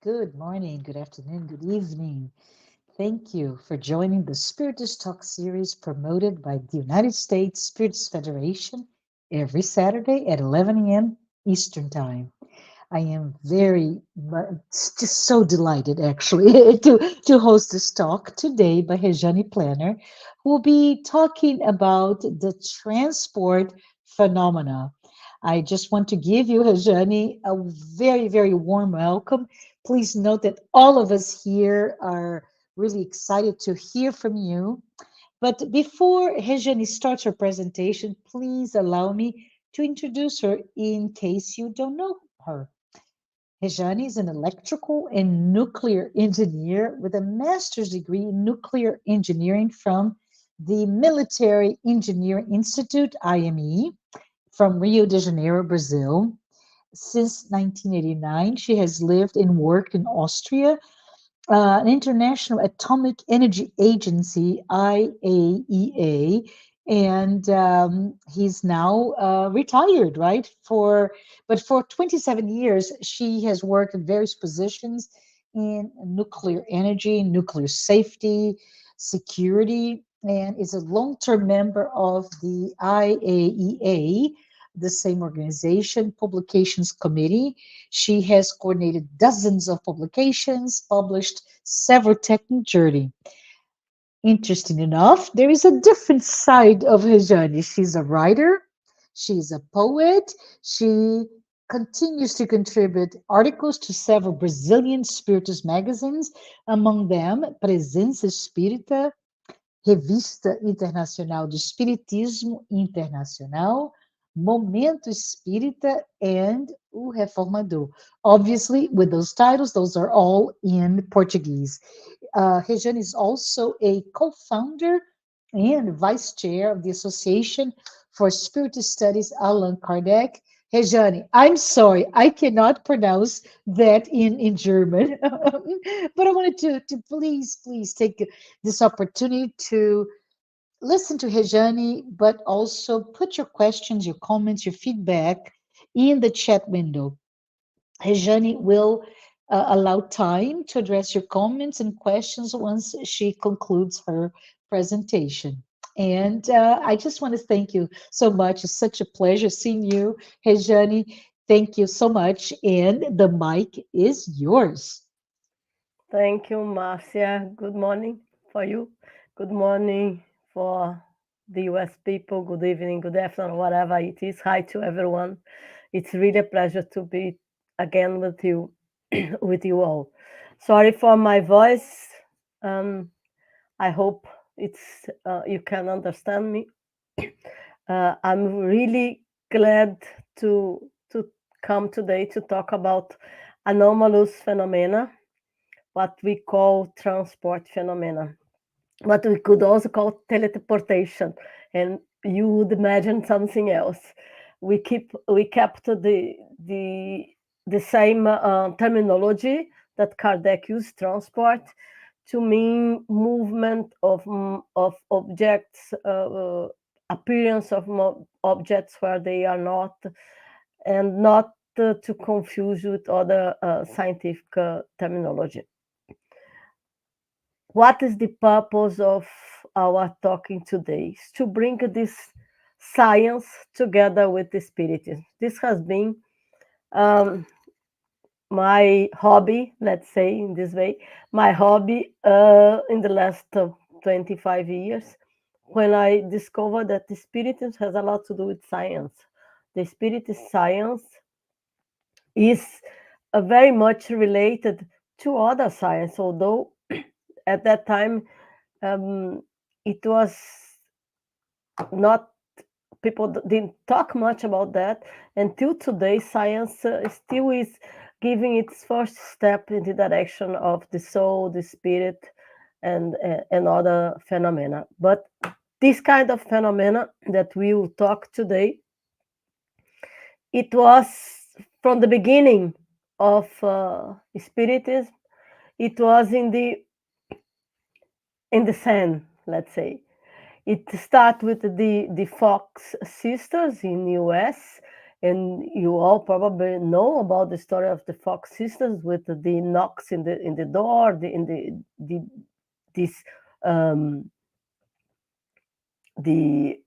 Good morning, good afternoon, good evening. Thank you for joining the Spiritist Talk series promoted by the United States Spiritist Federation every Saturday at 11 a.m. Eastern Time. I am just so delighted actually to host this talk today by Rejane Planer, who will be talking about the transport phenomena. I just want to give you, Rejane, a very warm welcome. Please note that all of us here are really excited to hear from you. But before Rejane starts her presentation, please allow me to introduce her in case you don't know her. Rejane is an electrical and nuclear engineer with a master's degree in nuclear engineering from the Military Engineering Institute, IME, from Rio de Janeiro, Brazil. Since 1989, she has lived and worked in Austria, an International Atomic Energy Agency, IAEA, and he's now retired, right? But for 27 years, she has worked in various positions in nuclear energy, nuclear safety, security, and is a long-term member of the IAEA, the same organization, Publications Committee. She has coordinated dozens of publications, published several technical journey. Interesting enough, there is a different side of Rejane. She's a writer, she's a poet, she continues to contribute articles to several Brazilian spiritist magazines, among them Presença Espírita, Revista Internacional de Espiritismo International, Momento Espírita, and o Reformador. Obviously, with those titles, those are all in Portuguese. Rejane is also a co-founder and vice chair of the Association for Spiritist Studies Allan Kardec. Rejane, I'm sorry, I cannot pronounce that in German, but I wanted to please take this opportunity to listen to Rejane, but also put your questions, your comments, your feedback in the chat window. Rejane will allow time to address your comments and questions once she concludes her presentation. And I just want to thank you so much. It's such a pleasure seeing you, Rejane. Thank you so much. And the mic is yours. Thank you, Marcia. Good morning for you. Good morning for the US people. Good evening, good afternoon, whatever it is. Hi to everyone. It's really a pleasure to be again with you, with you all. Sorry for my voice. I hope it's you can understand me. I'm really glad to come today to talk about anomalous phenomena, what we call transport phenomena, what we could also call teleportation, and you would imagine something else. We kept the same terminology that Kardec used, transport, to mean movement of objects, appearance of objects where they are not, and not to confuse with other scientific terminology. What is the purpose of our talking today? Is to bring this science together with the spiritism. This has been my hobby, let's say in this way, my hobby in the last 25 years, when I discovered that the spiritism has a lot to do with science. The spiritist science is very much related to other science, although at that time it was not, people didn't talk much about that. Until today, science still is giving its first step in the direction of the soul, the spirit, and other phenomena. But this kind of phenomena that we will talk today, it was from the beginning of spiritism. It was in the sand, let's say. It started with the Fox sisters in US, And you all probably know about the story of the Fox sisters with the knocks in the door, this the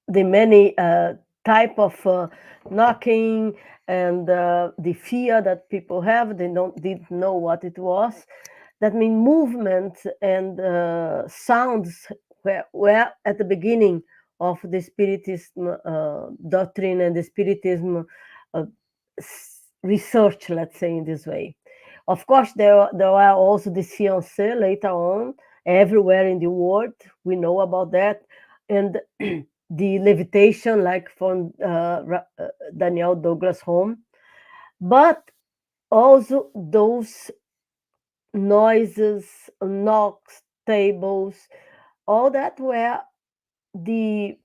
many type of knocking, and the fear that people have. They didn't know what it was. That means movement and sounds were at the beginning of the Spiritism doctrine and the Spiritism research, let's say in this way. Of course, there were also the seance later on everywhere in the world. We know about that. And the levitation, like from Daniel Douglas Home. But also those noises, knocks, tables, all that were the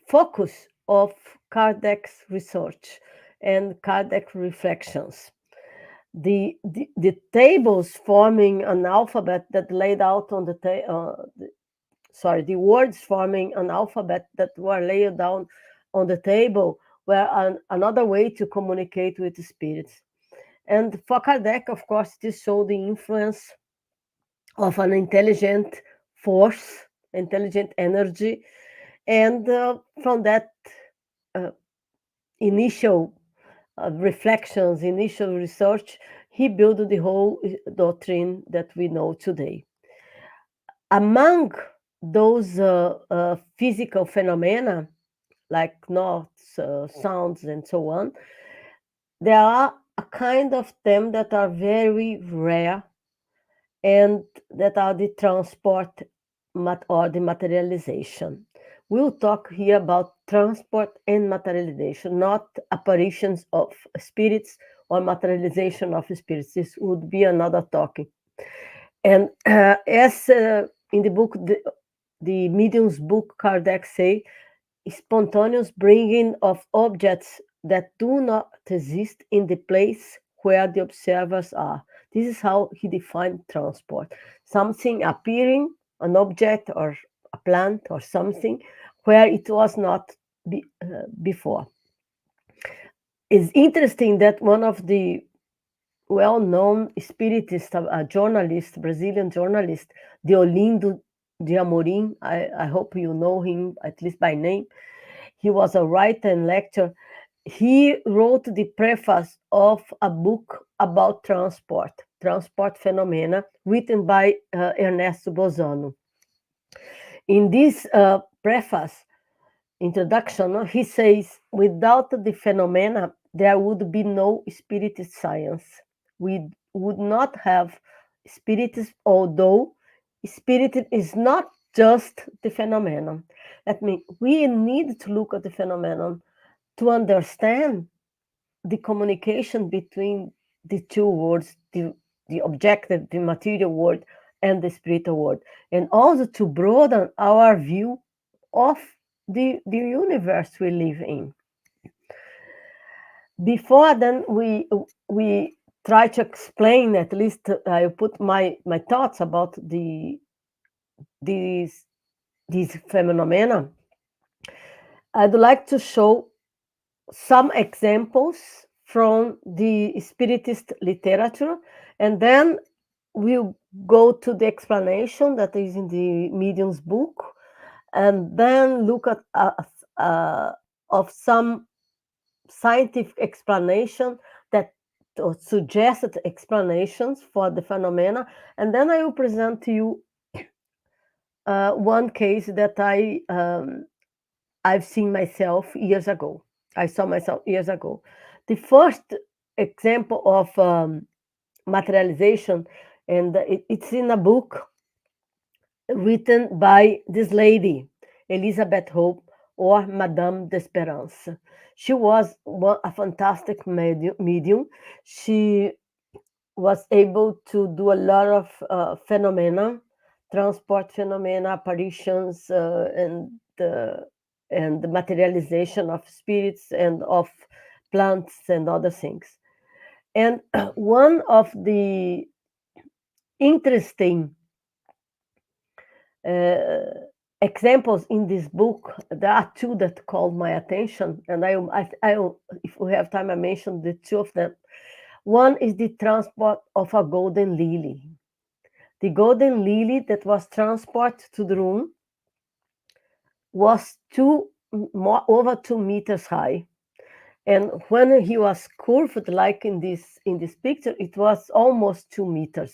focus of Kardec's research and Kardec reflections. The tables forming an alphabet that laid out on the words forming an alphabet that were laid down on the table were another way to communicate with the spirits. And for Kardec, of course, this showed the influence of an intelligent force, intelligent energy. And from that initial reflections, initial research, he built the whole doctrine that we know today. Among those physical phenomena, like notes, sounds, and so on, there are a kind of them that are very rare, and that are the transport or the materialization. We'll talk here about transport and materialization, not apparitions of spirits or materialization of spirits. This would be another topic. And as in the book, the Medium's book, Kardec say, spontaneous bringing of objects that do not exist in the place where the observers are. This is how he defined transport. Something appearing, an object or a plant or something, where it was not before. It's interesting that one of the well-known spiritist, a journalist, Brazilian journalist, Deolindo de Amorim, I hope you know him, at least by name. He was a writer and lecturer. He wrote the preface of a book about transport phenomena, written by Ernesto Bozano. In this preface, introduction, he says, without the phenomena, there would be no spiritist science. We would not have spiritism, although spiritism is not just the phenomenon. That means we need to look at the phenomenon to understand the communication between the two worlds, the objective, the material world, and the spiritual world, and also to broaden our view of the universe we live in. Before then, we try to explain, at least I put my thoughts about these phenomena. I'd like to show some examples from the Spiritist literature, and then we'll go to the explanation that is in the Medium's book, and then look at of some scientific explanation that suggested explanations for the phenomena, and then I will present to you one case that I've seen myself years ago. I saw myself years ago. The first example of materialization, and it's in a book written by this lady, Elizabeth Hope, or Madame d'Espérance. She was a fantastic medium. She was able to do a lot of phenomena, transport phenomena, apparitions, and the materialization of spirits and of plants and other things. And one of the interesting examples in this book. There are two that called my attention, and I if we have time, I mention the two of them. One is the transport of a golden lily. The golden lily that was transported to the room was over 2 meters high, and when he was curved, like in this picture, it was almost 2 meters.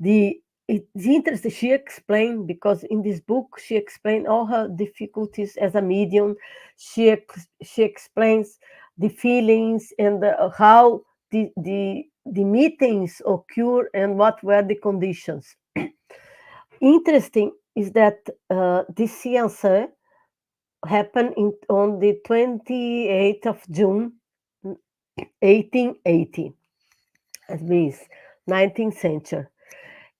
It's interesting. She explained, because in this book she explained all her difficulties as a medium. She explains the feelings and how the meetings occur and what were the conditions. Interesting is that this seance happened on the 28th of June, 1880. That means 19th century.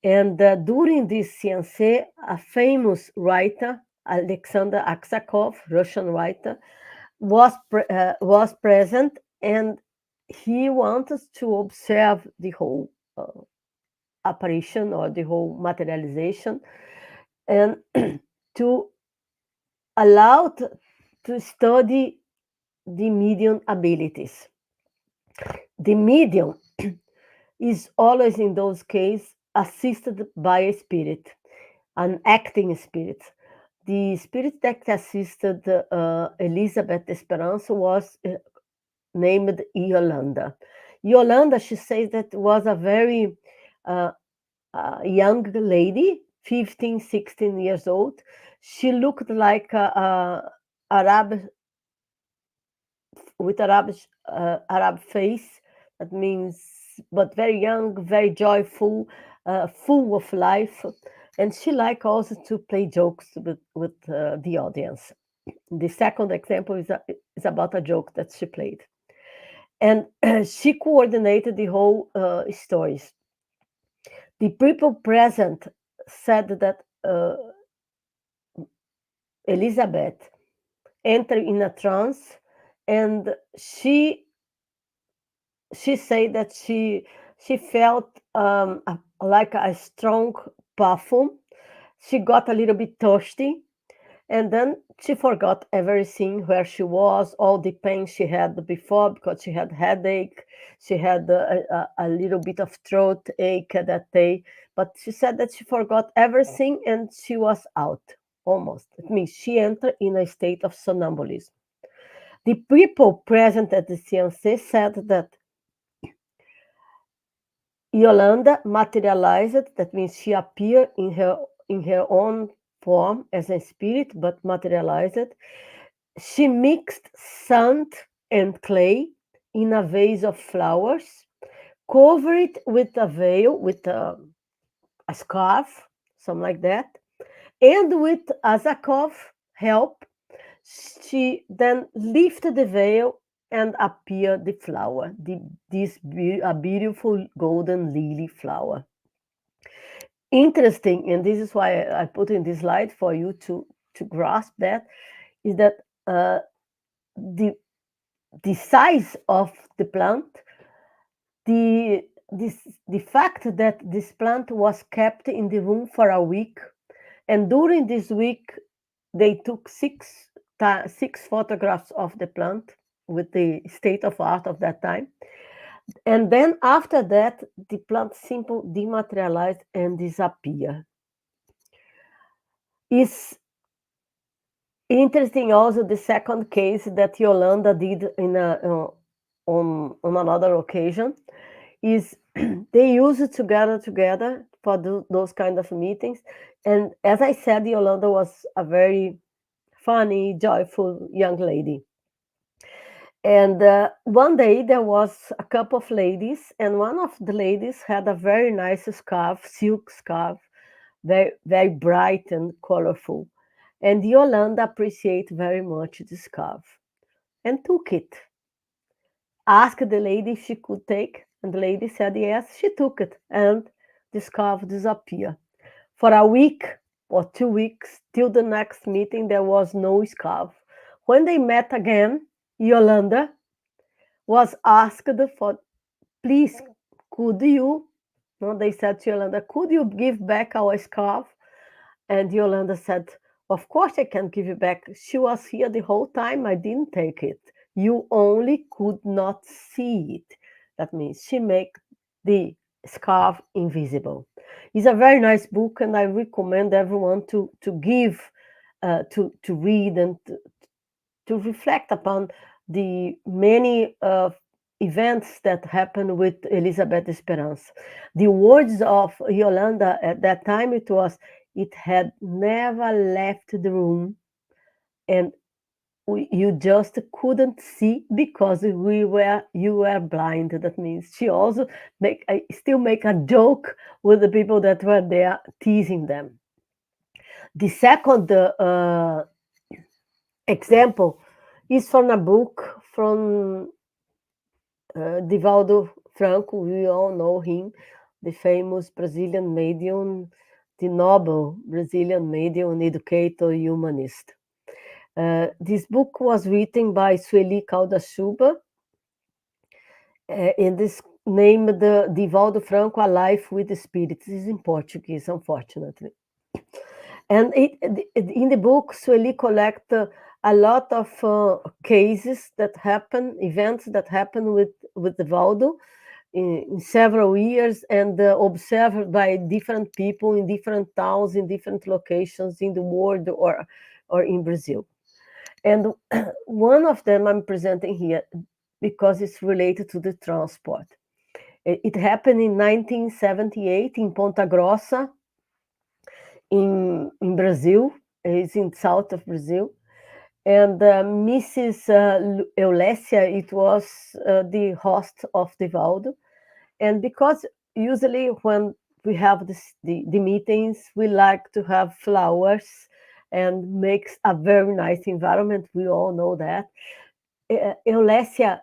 And during this seance, a famous writer, Alexander Aksakov, Russian writer, was present, and he wanted to observe the whole apparition or the whole materialization, and to allow to study the medium abilities. The medium is always, in those cases, assisted by a spirit, an acting spirit. The spirit that assisted Elizabeth Esperança was named Yolanda. Yolanda, she says, that was a very young lady, 15, 16 years old. She looked like Arab, with Arab face. That means, but very young, very joyful, full of life, and she liked also to play jokes with the audience. The second example is about a joke that she played, and she coordinated the whole stories. The people present said that Elizabeth entered in a trance, and she said that she felt like a strong perfume. She got a little bit thirsty, and then she forgot everything, where she was, all the pain she had before, because she had headache, she had a little bit of throat ache that day, but she said that she forgot everything and she was out, almost. It means she entered in a state of somnambulism. The people present at the seance said that Yolanda materialized, that means she appeared in her own form as a spirit, but materialized. She mixed sand and clay in a vase of flowers, covered it with a veil, with a scarf, something like that, and with Azakov's help, she then lifted the veil and appeared the flower, a beautiful golden lily flower. Interesting, and this is why I put in this slide for you to grasp that, is that the size of the plant, the fact that this plant was kept in the room for a week, and during this week they took six photographs of the plant with the state of art of that time. And then after that, the plant simply dematerialized and disappeared. It's interesting also the second case that Yolanda did on another occasion, is they used to gather together for those kind of meetings. And as I said, Yolanda was a very funny, joyful young lady. And one day there was a couple of ladies, and one of the ladies had a very nice scarf, silk scarf, very, very bright and colorful. And Yolanda appreciated very much the scarf and took it. Asked the lady if she could take, and the lady said yes. She took it, and the scarf disappeared. For a week or 2 weeks, till the next meeting, there was no scarf. When they met again, Yolanda was asked for, please, could you, no, they said to Yolanda, could you give back our scarf? And Yolanda said, Of course I can give you back. She was here the whole time. I didn't take it. You only could not see it. That means she make the scarf invisible. It's a very nice book, and I recommend everyone to give, to read and to reflect upon the many events that happened with Elizabeth Esperança. The words of Yolanda at that time, it had never left the room, and you just couldn't see because you were blind. That means she also still make a joke with the people that were there, teasing them. The second example is from a book from Divaldo Franco. We all know him, the famous Brazilian medium, the noble Brazilian medium, educator, humanist. This book was written by Sueli Caldas-Chuba, and this named Divaldo Franco, A Life with the Spirits. It is in Portuguese, unfortunately. And in the book, Sueli collects a lot of cases that happen, events that happen with Divaldo in several years, and observed by different people in different towns, in different locations in the world or in Brazil. And one of them I'm presenting here because it's related to the transport. It happened in 1978 in Ponta Grossa, in Brazil. It's in south of Brazil. And Mrs. Eulésia, it was the host of Divaldo. And because usually when we have the meetings, we like to have flowers and makes a very nice environment. We all know that. Eulésia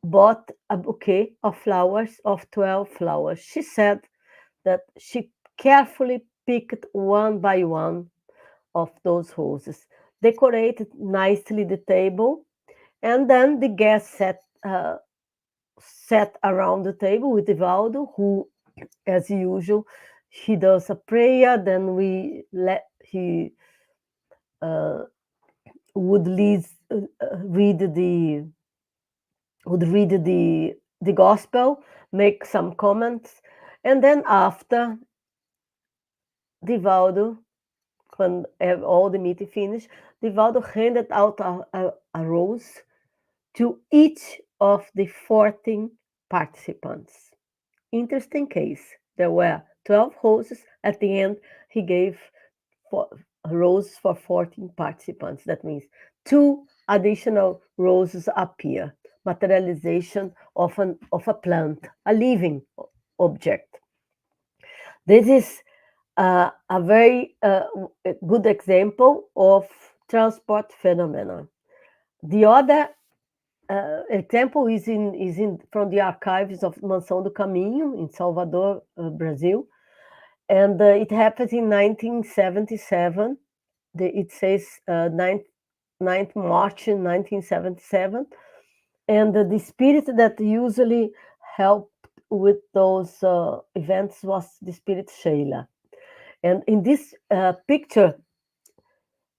bought a bouquet of flowers, of 12 flowers. She said that she carefully picked one by one of those roses, decorated nicely the table, and then the guests sat around the table with Divaldo, who, as usual, he does a prayer, then he would read the gospel, make some comments, and then after Divaldo, when all the meeting finished, Divaldo handed out a rose to each of the 14 participants. Interesting case. There were 12 roses. At the end, he gave a rose for 14 participants. That means 2 additional roses appear. Materialization of a plant, a living object. This is a very good example of transport phenomena. The other example is from the archives of Mansão do Caminho in Salvador, Brazil, and it happened in 1977. It says 9th March 1977, and the spirit that usually helped with those events was the spirit Sheila. And in this picture,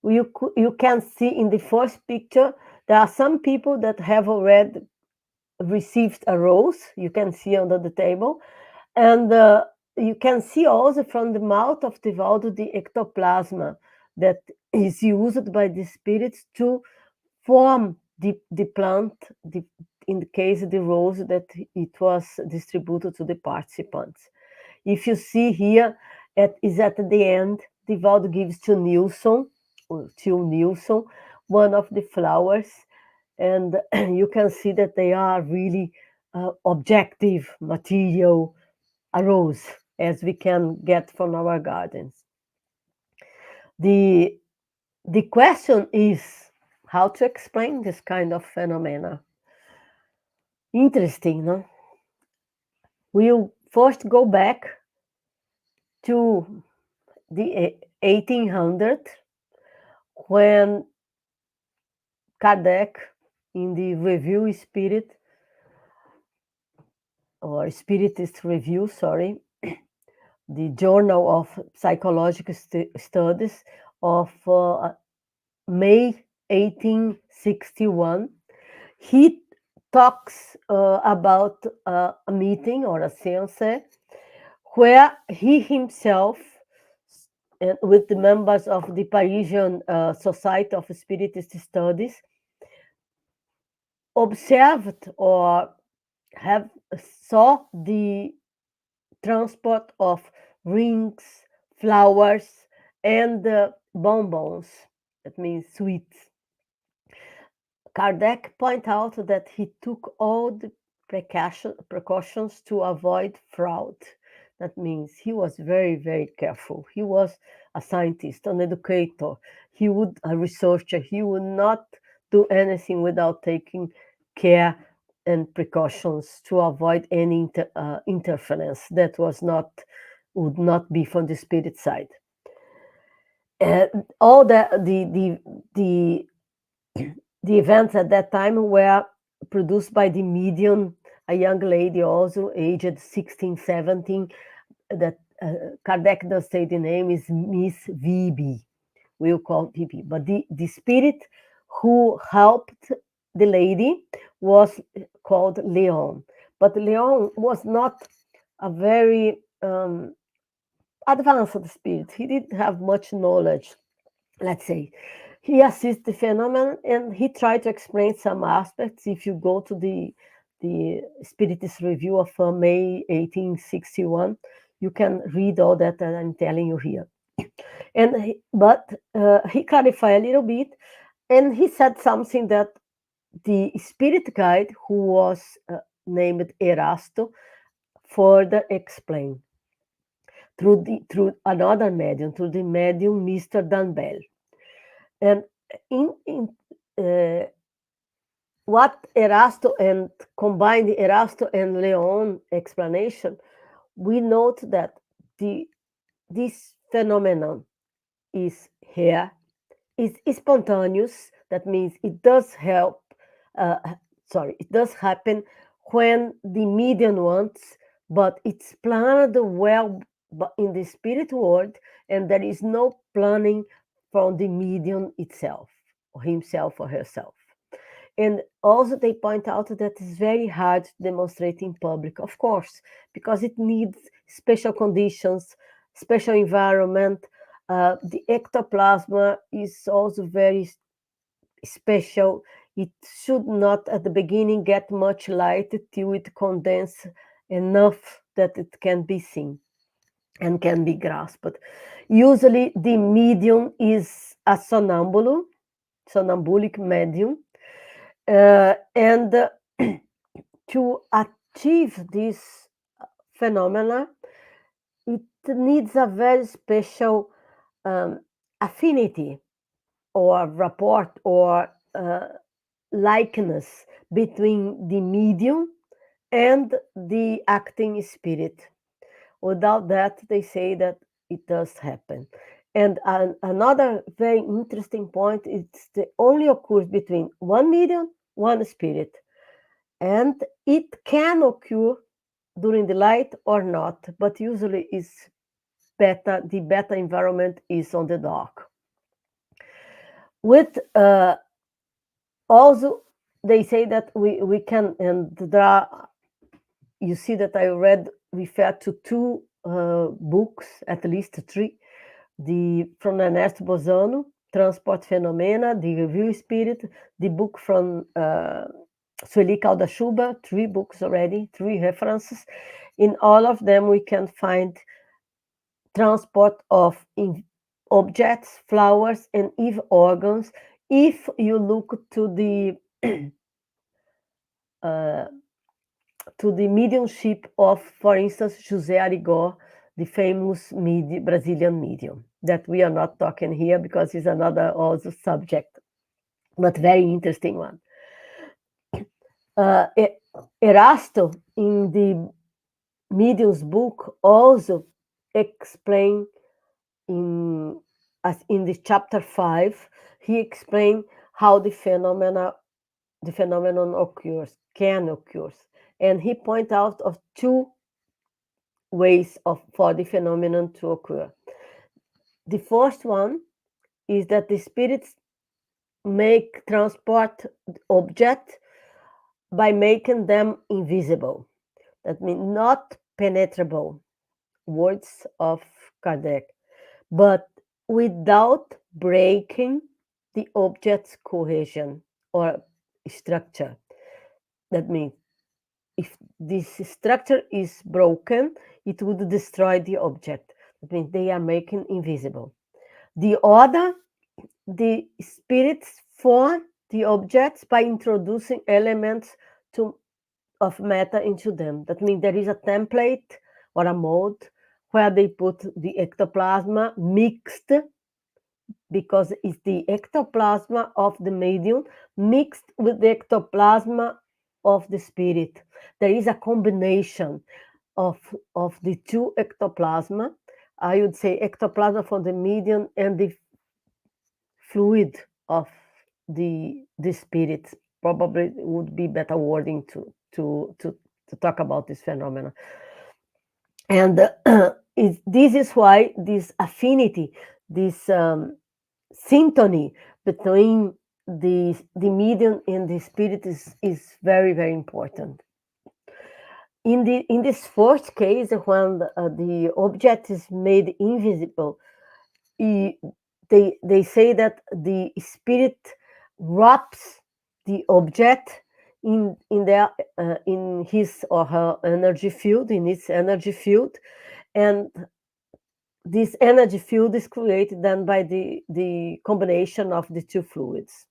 you can see in the first picture, there are some people that have already received a rose. You can see under the table. And you can see also from the mouth of Divaldo the ectoplasma that is used by the spirits to form the plant, in the case of the rose that it was distributed to the participants. If you see here, is at the end, Divaldo gives to Nilson, one of the flowers, and you can see that they are really objective material, a rose, as we can get from our gardens. The question is how to explain this kind of phenomena. Interesting, no? We'll first go back to the 1800s, when Kardec, in the Review Spirit, or Spiritist Review, sorry, the Journal of Psychological Studies of May 1861, he talks about a meeting or a séance where he himself, with the members of the Parisian Society of Spiritist Studies, observed or saw the transport of rings, flowers, and bonbons. That means sweets. Kardec point out that he took all the precautions to avoid fraud. That means he was very, very careful. He was a scientist, an educator. A researcher. He would not do anything without taking care and precautions to avoid any interference that would not be from the spirit side. All the events at that time were produced by the medium, a young lady also aged 16, 17, that Kardec does say the name is Miss VB. We'll call VB. But the spirit who helped the lady was called Leon. But Leon was not a very advanced spirit. He didn't have much knowledge, let's say. He assessed the phenomenon and he tried to explain some aspects. If you go to the Spiritist Review of May 1861, you can read all that I'm telling you here. But he clarified a little bit, and he said something that the spirit guide, who was named Erasto, further explained through another medium, through the medium Mr. Danbell. And what Erasto and combined Erasto and Leon explanation, we note that this phenomenon is here, is spontaneous. That means it does help. It does happen when the medium wants, but it's planned well in the spirit world, and there is no planning from the medium itself, or himself or herself. And also they point out that it's very hard to demonstrate in public, of course, because it needs special conditions, special environment. The ectoplasma is also very special. It should not at the beginning get much light till it condenses enough that it can be seen and can be grasped. Usually the medium is a somnambulic medium, and to achieve this phenomena, it needs a very special affinity or rapport or likeness between the medium and the acting spirit. Without that, they say that it does happen. And another very interesting point, it's the only occurs between one medium, one spirit. And it can occur during the light or not, but usually is better, the better environment is on the dark. With also, they say that we can, and there are, you see that I refer to two books, at least three, from Ernesto Bozano, Transport Phenomena, the Review Spirit, the book from Sueli Calda-Chuba, 3 books already, 3 references. In all of them, we can find transport of objects, flowers, and even organs. If you look to the mediumship of, for instance, José Arigó, the famous Brazilian medium, that we are not talking here because it's another also subject, but very interesting one. Erasto, in the medium's book, also explain in the chapter 5, he explained how the phenomenon can occur. And he points out of 2 ways for the phenomenon to occur. The first one is that the spirits make transport object by making them invisible. That means not penetrable, words of Kardec, but without breaking the object's cohesion or structure. That means if this structure is broken, it would destroy the object. That means they are making invisible. The other, the spirits form the objects by introducing elements of matter into them. That means there is a template or a mold where they put the ectoplasm mixed, because it's the ectoplasm of the medium mixed with the ectoplasm of the spirit. There is a combination of the two ectoplasm. I would say ectoplasm from the medium and the fluid of the spirit. Probably would be better wording to talk about this phenomenon. And this is why this affinity, this syntony between the medium and the spirit is very, very important. In this first case, when the object is made invisible, they say that the spirit wraps the object in his or her energy field, in its energy field, and this energy field is created then by the combination of the two fluids,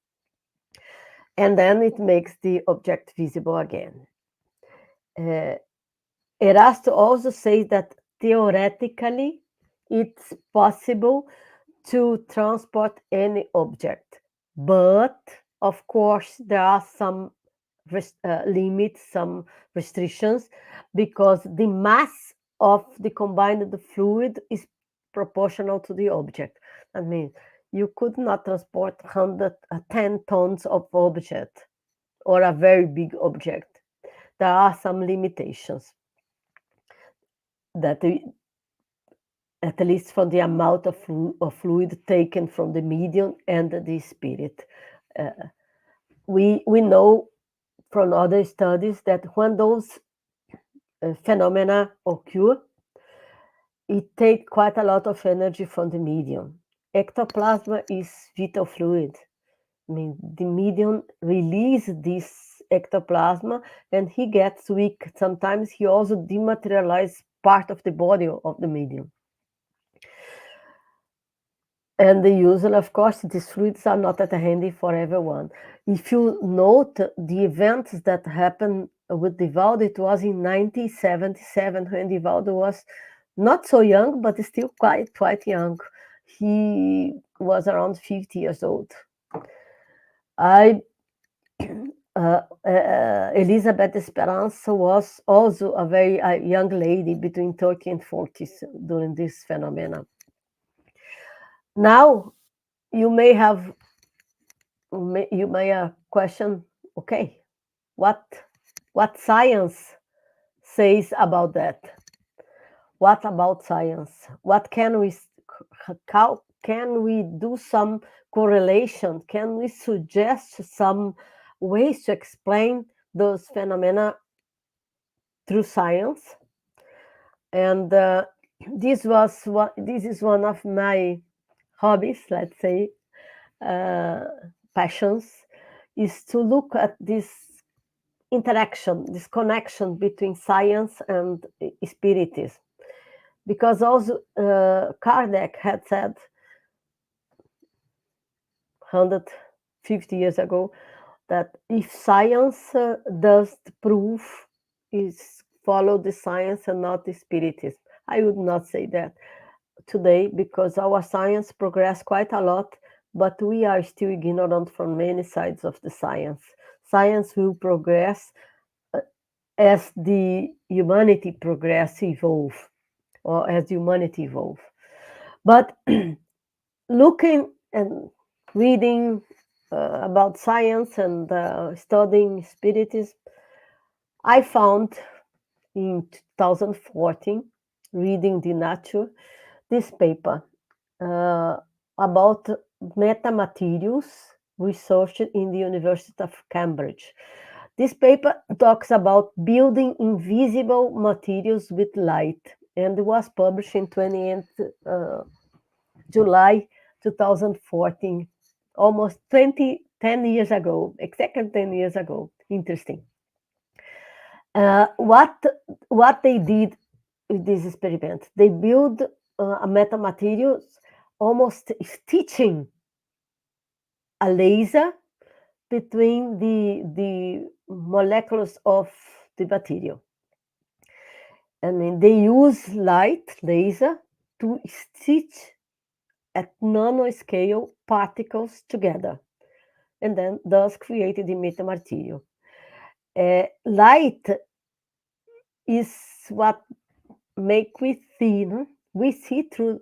and then it makes the object visible again. Erasto also says that theoretically it's possible to transport any object, but of course there are some limits, some restrictions, because the mass of the combined fluid is proportional to the object. That means you could not transport 110 tons of object or a very big object. There are some limitations that at least for the amount of fluid taken from the medium and the spirit. We know from other studies that when those phenomena occur, it takes quite a lot of energy from the medium. Ectoplasm is vital fluid. I mean, the medium releases this ectoplasm and he gets weak. Sometimes he also dematerializes part of the body of the medium. And the usual, of course, these fluids are not at handy for everyone. If you note the events that happened with Divaldo, it was in 1977 when Divaldo was not so young, but still quite young. He was around 50 years old. Elizabeth Esperanza was also a very young lady between 30 and 40 during this phenomenon. Now, you may have question, okay, what science says about that? What about science? How can we do some correlation? Can we suggest some ways to explain those phenomena through science? And this is one of my hobbies, let's say, passions, is to look at this interaction, this connection between science and spiritism. Because also Kardec had said 150 years ago that if science does prove, is follow the science and not the spiritism. I would not say that today, because our science progressed quite a lot, but we are still ignorant from many sides of the science. Science will progress as the humanity evolve, or as humanity evolve. But looking and reading about science and studying spiritism, I found in 2014, reading the Nature, this paper about metamaterials researched in the University of Cambridge. This paper talks about building invisible materials with light, and was published in 28th July 2014, almost 10 years ago, exactly 10 years ago. Interesting. What they did with this experiment, they built a metamaterials almost stitching a laser between the molecules of the material. I mean, they use light laser to stitch at nanoscale particles together, and then thus created the metamaterial. Light is what make we see. No? We see through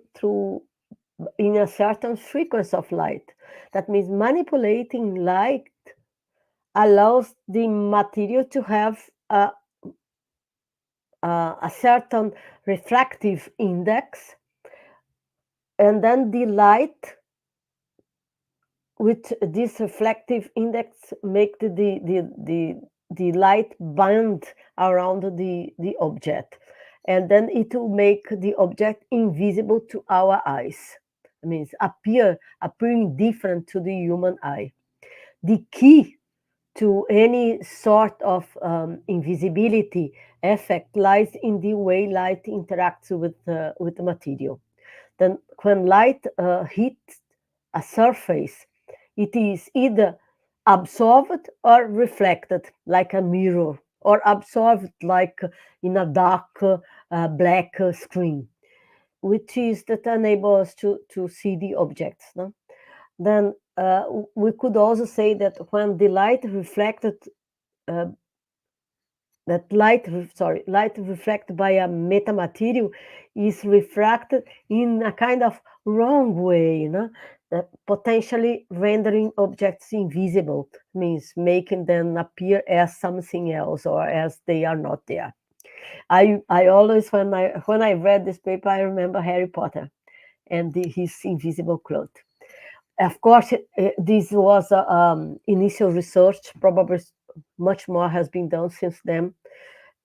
in a certain frequency of light. That means manipulating light allows the material to have a certain refractive index, and then the light with this reflective index make the light band around the object, and then it will make the object invisible to our eyes. It means appearing different to the human eye. The key to any sort of invisibility effect lies in the way light interacts with the material. Then when light hits a surface, it is either absorbed or reflected like a mirror, or absorbed like in a dark black screen, which is that enables us to see the objects. No? Then we could also say that when the light reflected, light reflected by a metamaterial is refracted in a kind of wrong way, you know, that potentially rendering objects invisible, means making them appear as something else or as they are not there. I always, when I read this paper, I remember Harry Potter and his invisible cloth. Of course, this was initial research. Probably much more has been done since then.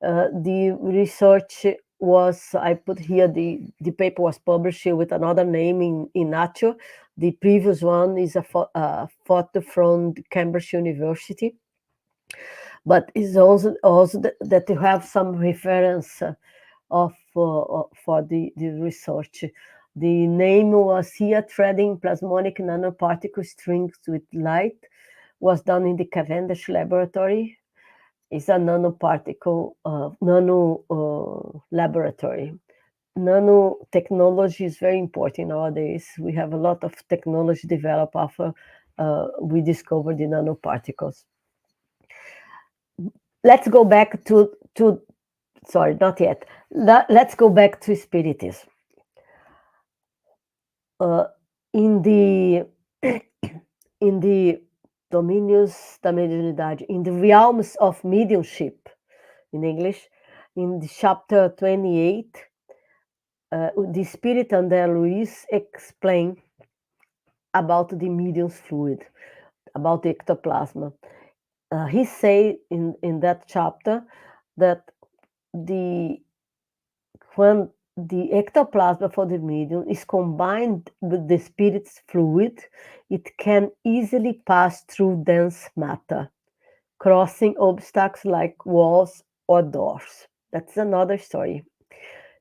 The research was, I put here, the paper was published with another name in Nature. The previous one is a photo from Cambridge University. But it's also that you have some reference for the research. The name was here, threading plasmonic nanoparticle strings with light, was done in the Cavendish laboratory. It's a nanoparticle, laboratory. Nanotechnology is very important nowadays. We have a lot of technology developed after we discovered the nanoparticles. Let's go back to sorry, not yet. Let's go back to Spiritism. In the domínios da mediunidade, in the realms of mediumship, in English, in the chapter 28, the Spirit André Luiz explain about the medium's fluid, about the ectoplasma. He say in that chapter that when the ectoplasma for the medium is combined with the spirit's fluid, it can easily pass through dense matter, crossing obstacles like walls or doors. That's another story.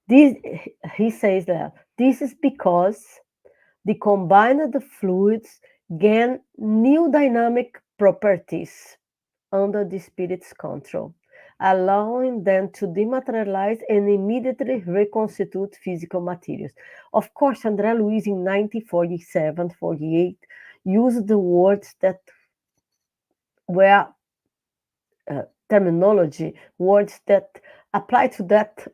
He says that this is because the combined fluids gain new dynamic properties under the spirit's control, allowing them to dematerialize and immediately reconstitute physical materials. Of course, André Luiz in 1947-48 used the words that were terminology, words that apply to that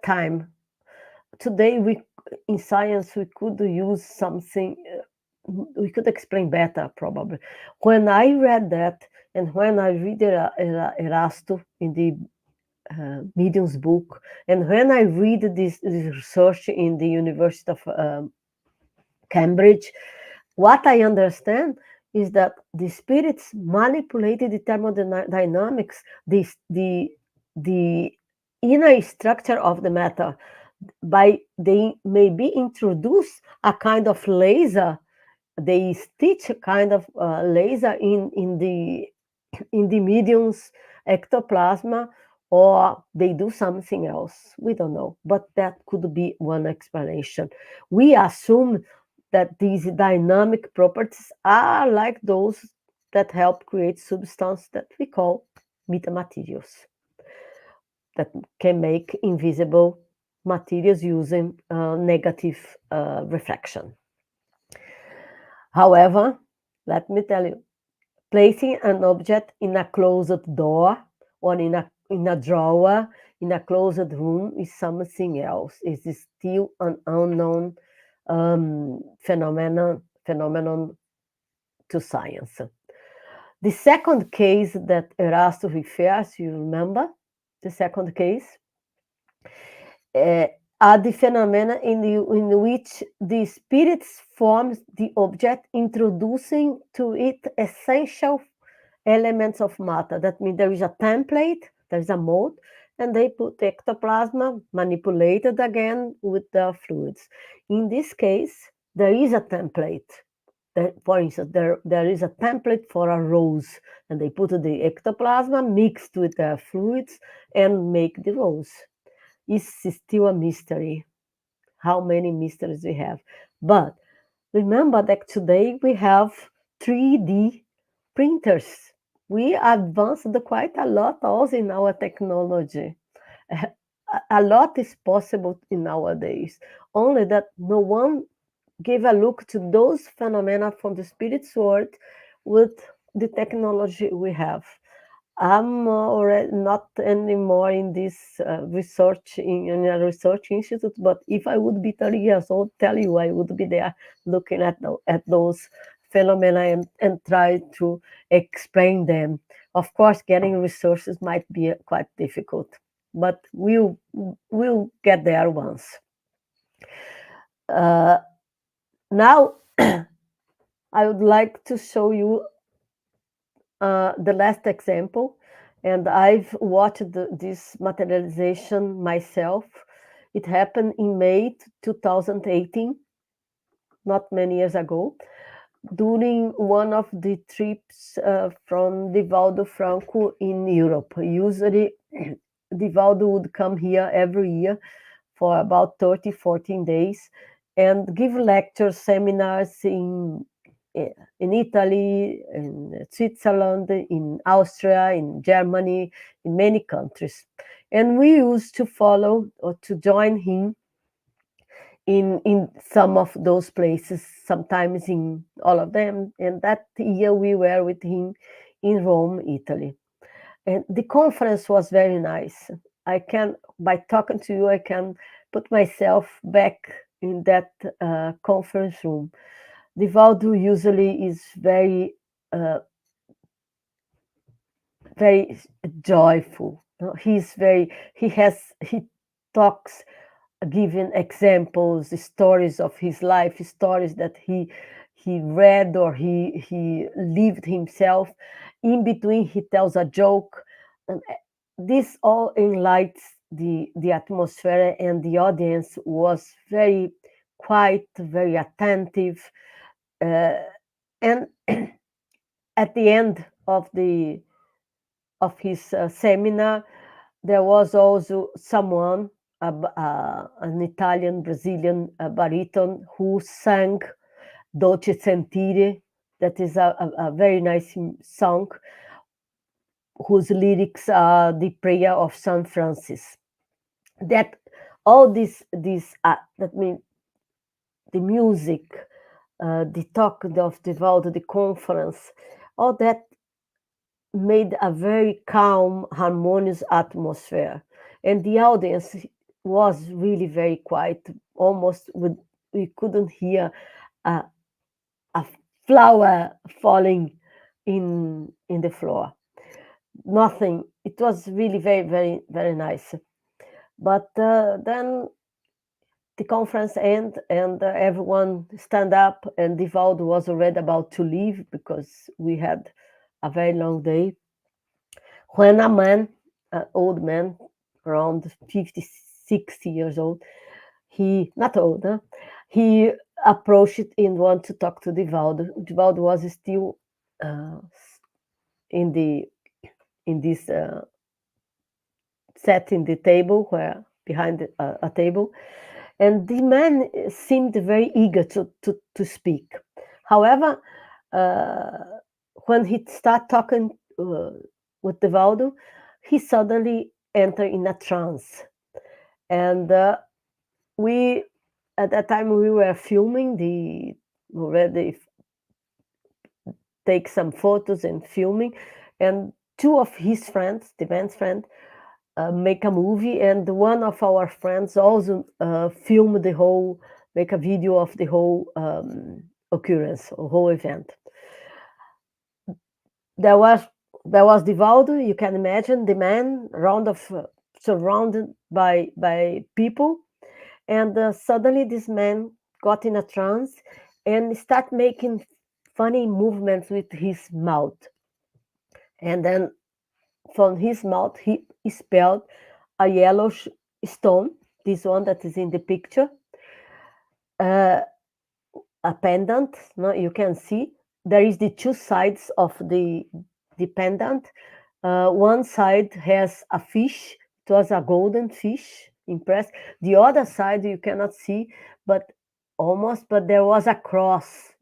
time. Today, in science, we could use something, we could explain better, probably. When I read that, and when I read Erasto in the Medium's book, and when I read this research in the University of Cambridge. What I understand is that the spirits manipulated the thermodynamics, the inner structure of the matter, by they maybe introduce a kind of laser. They stitch a kind of laser in the medium's ectoplasma, or they do something else. We don't know, but that could be one explanation. We assume that these dynamic properties are like those that help create substance that we call metamaterials, that can make invisible materials using negative reflection. However, let me tell you, placing an object in a closed door or in a drawer in a closed room is something else. It is still an unknown phenomenon to science. The second case that Erasto refers, you remember? The second case are the phenomena in which the spirits forms the object, introducing to it essential elements of matter. That means there is a template, there is a mold, and they put ectoplasm, manipulated again with the fluids. In this case, there is a template. For instance, there is a template for a rose, and they put the ectoplasm mixed with the fluids and make the rose. It's still a mystery how many mysteries we have. But remember that today we have 3D printers. We advanced quite a lot also in our technology. A lot is possible in nowadays, only that no one gave a look to those phenomena from the spirit's world with the technology we have. I'm already not anymore in this research in a research institute, but if I would be 30 years old, tell you I would be there looking at those phenomena and try to explain them. Of course, getting resources might be quite difficult, but we'll get there once. Now, I would like to show you the last example, and I've watched this materialization myself. It happened in May 2018, not many years ago, during one of the trips from Divaldo Franco in Europe. Usually, Divaldo would come here every year for about 14 days and give lectures, seminars in Italy, in Switzerland, in Austria, in Germany, in many countries. And we used to follow or to join him in some of those places, sometimes in all of them. And that year we were with him in Rome, Italy. And the conference was very nice. By talking to you, I can put myself back in that conference room. Divaldo usually is very joyful. He talks, giving examples, stories of his life, stories that he read or he lived himself. In between, he tells a joke. And this all enlightens the atmosphere, and the audience was very quiet, very attentive. And at the end of his seminar, there was also someone, an Italian Brazilian baritone, who sang Dolce Sentire. That is a very nice song, whose lyrics are the prayer of Saint Francis. That all this that means the music, the talk of Divaldo, the conference, all that made a very calm, harmonious atmosphere. And the audience was really very quiet. Almost we couldn't hear a flower falling in the floor. Nothing. It was really very, very, very nice. But then the conference ended, and everyone stand up, and Divaldo was already about to leave because we had a very long day, when a man, an old man, around 50, 60 years old, he, not old, huh? He approached and wanted to talk to Divaldo. Divaldo was still in this sat in the table, where behind a table, and the man seemed very eager to speak. However, when he started talking with Divaldo, he suddenly entered in a trance, and we at that time we were filming already take some photos and filming, and two of his friends, the man's friend, make a movie, and one of our friends also filmed the whole, make a video of the whole occurrence, or whole event. There was Divaldo. You can imagine the man surrounded by people, and suddenly this man got in a trance and start making funny movements with his mouth, and then from his mouth he expelled a yellow stone, this one that is in the picture, a pendant. No, you can see there is the two sides of the pendant. One side has a fish. It was a golden fish impressed. The other side you cannot see, but almost. But there was a cross.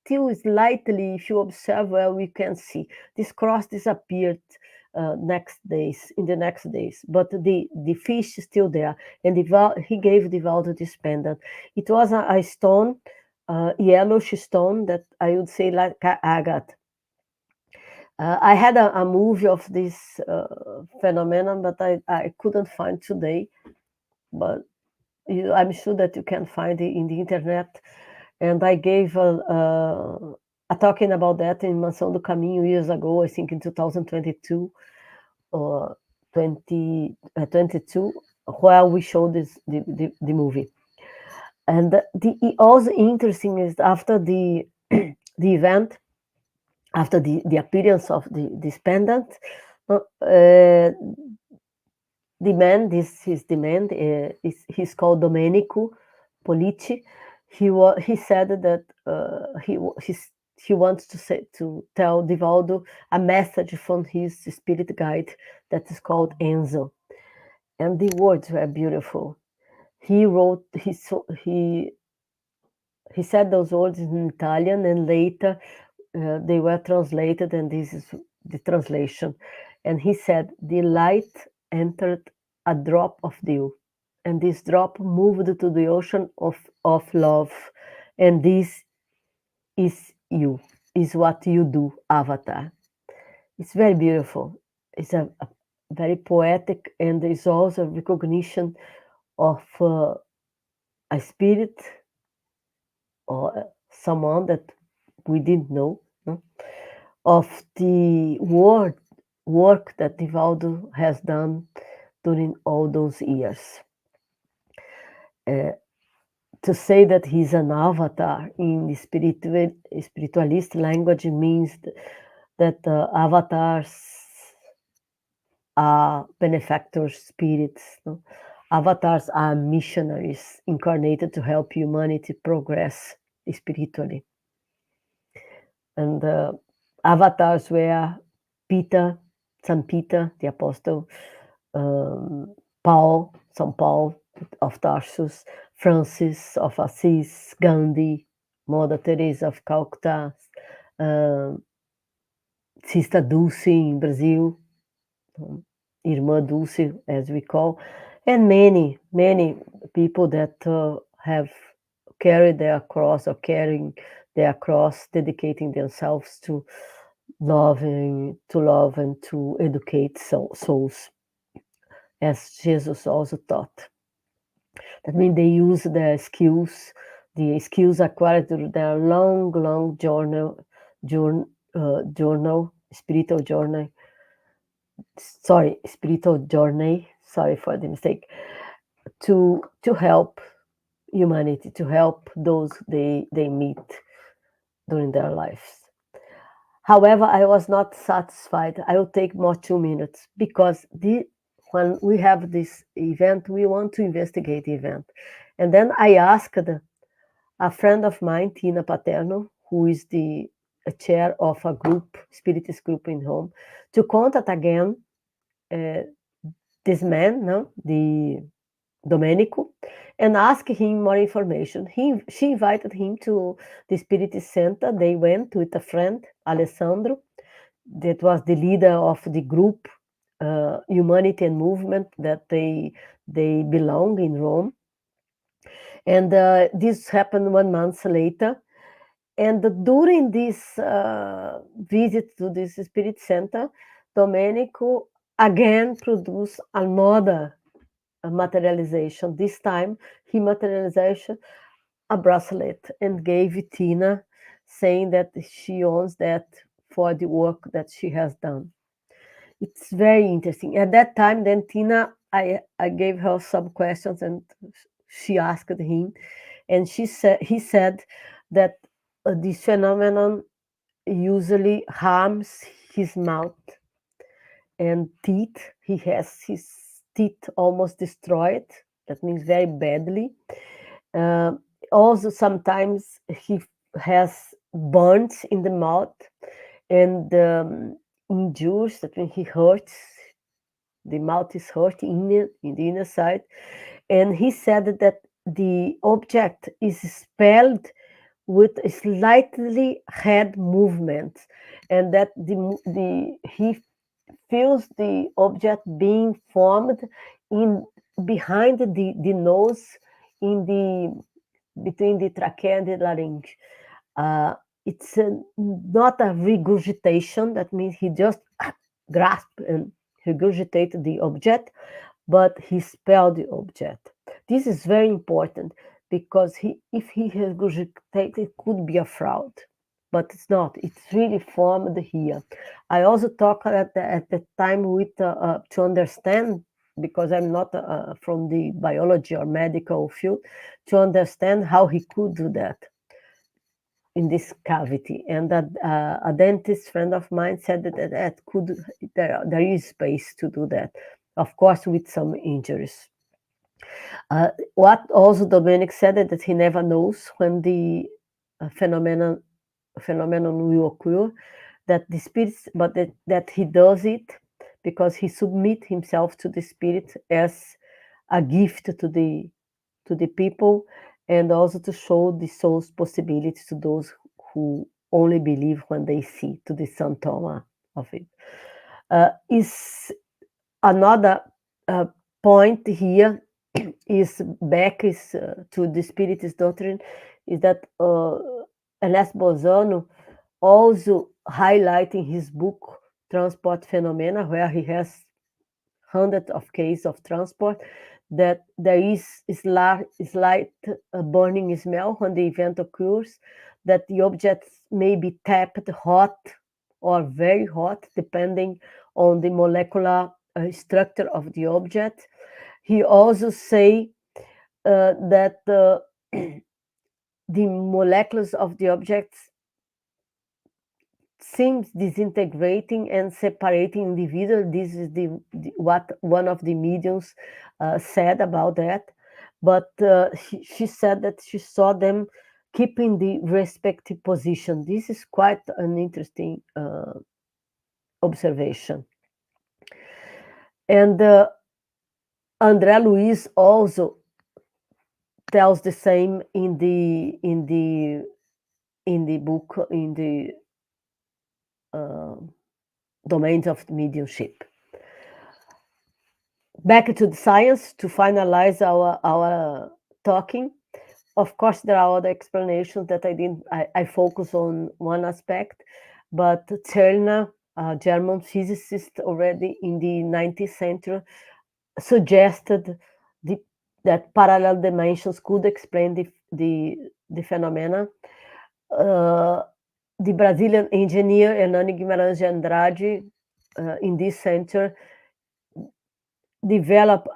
Still slightly, if you observe well, we can see this cross disappeared in the next days, but the fish is still there, and he gave Divaldo this pendant. It was a stone, yellowish stone, that I would say like agate. I had a movie of this phenomenon, but I couldn't find today, but I'm sure that you can find it in the internet. And I gave a talking about that in Mansão do Caminho years ago, I think in 2022 or 2022, where we showed the movie. And also interesting is after the event, after the appearance of this pendant, the man, he's called Domenico Polici. He said that he wants to tell Divaldo a message from his spirit guide that is called Enzo, and the words were beautiful. He said those words in Italian, and later they were translated, and this is the translation. And he said, "The light entered a drop of dew, and this drop moved to the ocean of love, and this is you, is what you do, Avatar." It's very beautiful. It's a very poetic, and it's also a recognition of a spirit or someone that we didn't know, no? Of the work that Divaldo has done during all those years. To say that he's an avatar in the spiritualist language means that avatars are benefactors, spirits. No? Avatars are missionaries incarnated to help humanity progress spiritually. And avatars were St. Peter, the apostle, St. Paul of Tarsus, Francis of Assis, Gandhi, Mother Teresa of Calcutta, Sister Dulce in Brazil, Irmã Dulce, as we call, and many, many people that have carried their cross or carrying their cross, dedicating themselves to love and to educate souls, as Jesus also taught. That means they use their skills, the skills acquired through their long spiritual journey. Sorry for the mistake. To help humanity, to help those they meet during their lives. However, I was not satisfied. I will take more 2 minutes because when we have this event, we want to investigate the event. And then I asked a friend of mine, Tina Paterno, who is the chair of a group, Spiritist group in Rome, to contact again this man, no, the Domenico, and ask him more information. She invited him to the Spiritist Center. They went with a friend, Alessandro, that was the leader of the group, Humanity and Movement, that they belong in Rome. And this happened 1 month later. And during this visit to this Spirit Center, Domenico again produced another materialization. This time, he materialized a bracelet and gave it Tina, saying that she owns that for the work that she has done. It's very interesting. At that time, then Tina, I gave her some questions and she asked him, and he said that this phenomenon usually harms his mouth and teeth. He has his teeth almost destroyed. That means very badly. Also, sometimes he has burns in the mouth and injures. That means he hurts. The mouth is hurt in the inner side. And he said that the object is spelled with a slightly head movement, and that he feels the object being formed in behind the nose, between the trachea and the larynx. It's not a regurgitation. That means he just grasped and regurgitated the object, but he spelled the object. This is very important because if he regurgitated, it could be a fraud, but it's not. It's really formed here. I also talked at the time with to understand, because I'm not from the biology or medical field, to understand how he could do that in this cavity. And that a dentist friend of mine said that there is space to do that, of course, with some injuries. What also Domenic said that he never knows when the phenomenon will occur, that the spirits, but that he does it because he submit himself to the spirit as a gift to the people, and also to show the soul's possibilities to those who only believe when they see, to the santoma of it. Is another point here is back to the Spiritist doctrine, is that Ernesto Bolzano also highlighting his book Transport Phenomena, where he has hundreds of cases of transport, that there is slight burning smell when the event occurs, that the objects may be tapped hot or very hot, depending on the molecular structure of the object. He also say that the molecules of the objects seems disintegrating and separating individuals. This is what one of the mediums said about that. But she said that she saw them keeping the respective position. This is quite an interesting observation. And André Luiz also tells the same in the book, in the domains of mediumship. Back to the science to finalize our talking. Of course, there are other explanations that I focus on one aspect, but Cerna, a German physicist, already in the 19th century, suggested that parallel dimensions could explain the phenomena. The Brazilian engineer Hernani Guimarães de Andrade, in this century, developed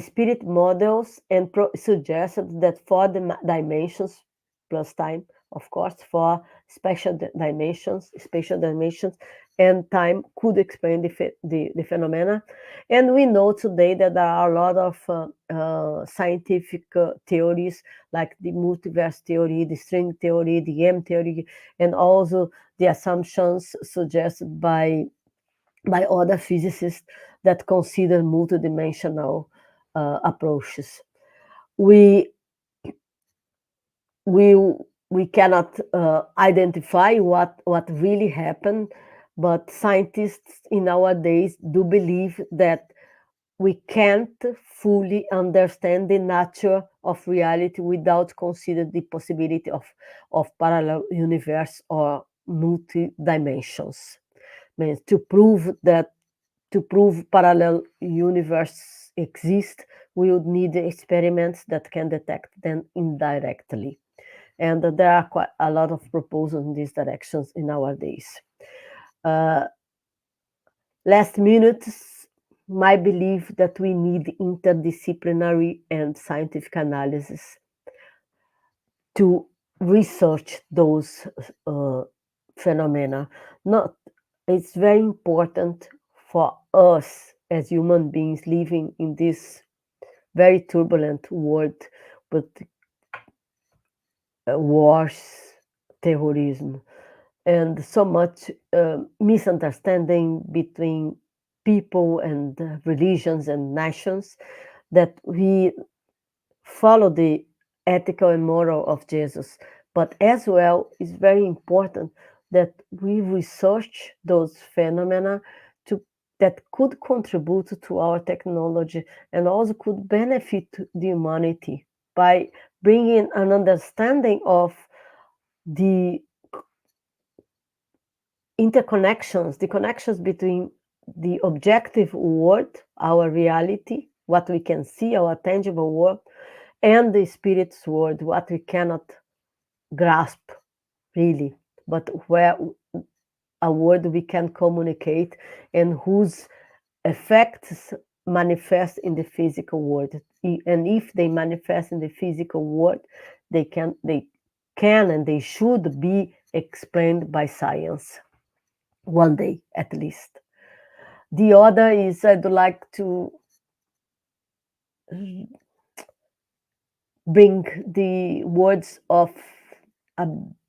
spirit models and suggested that 4 dimensions plus time, of course, for spatial dimensions, and time could explain the phenomena. And we know today that there are a lot of scientific theories like the multiverse theory, the string theory, the M theory, and also the assumptions suggested by other physicists that consider multidimensional approaches. We cannot identify what really happened, but scientists in nowadays do believe that we can't fully understand the nature of reality without considering the possibility of parallel universe or multi dimensions. Means to prove parallel universe exist, we would need experiments that can detect them indirectly. And there are quite a lot of proposals in these directions in nowadays. Last minute, my belief that we need interdisciplinary and scientific analysis to research those phenomena. It's very important for us as human beings living in this very turbulent world with wars, terrorism, and so much misunderstanding between people and religions and nations, that we follow the ethical and moral of Jesus. But as well, it's very important that we research those phenomena that could contribute to our technology and also could benefit the humanity by bringing an understanding of the interconnections, the connections between the objective world, our reality, what we can see, our tangible world, and the spirit's world, what we cannot grasp really, but where a word we can communicate and whose effects manifest in the physical world. And if they manifest in the physical world, they can and they should be explained by science one day at least. The other is I'd like to bring the words of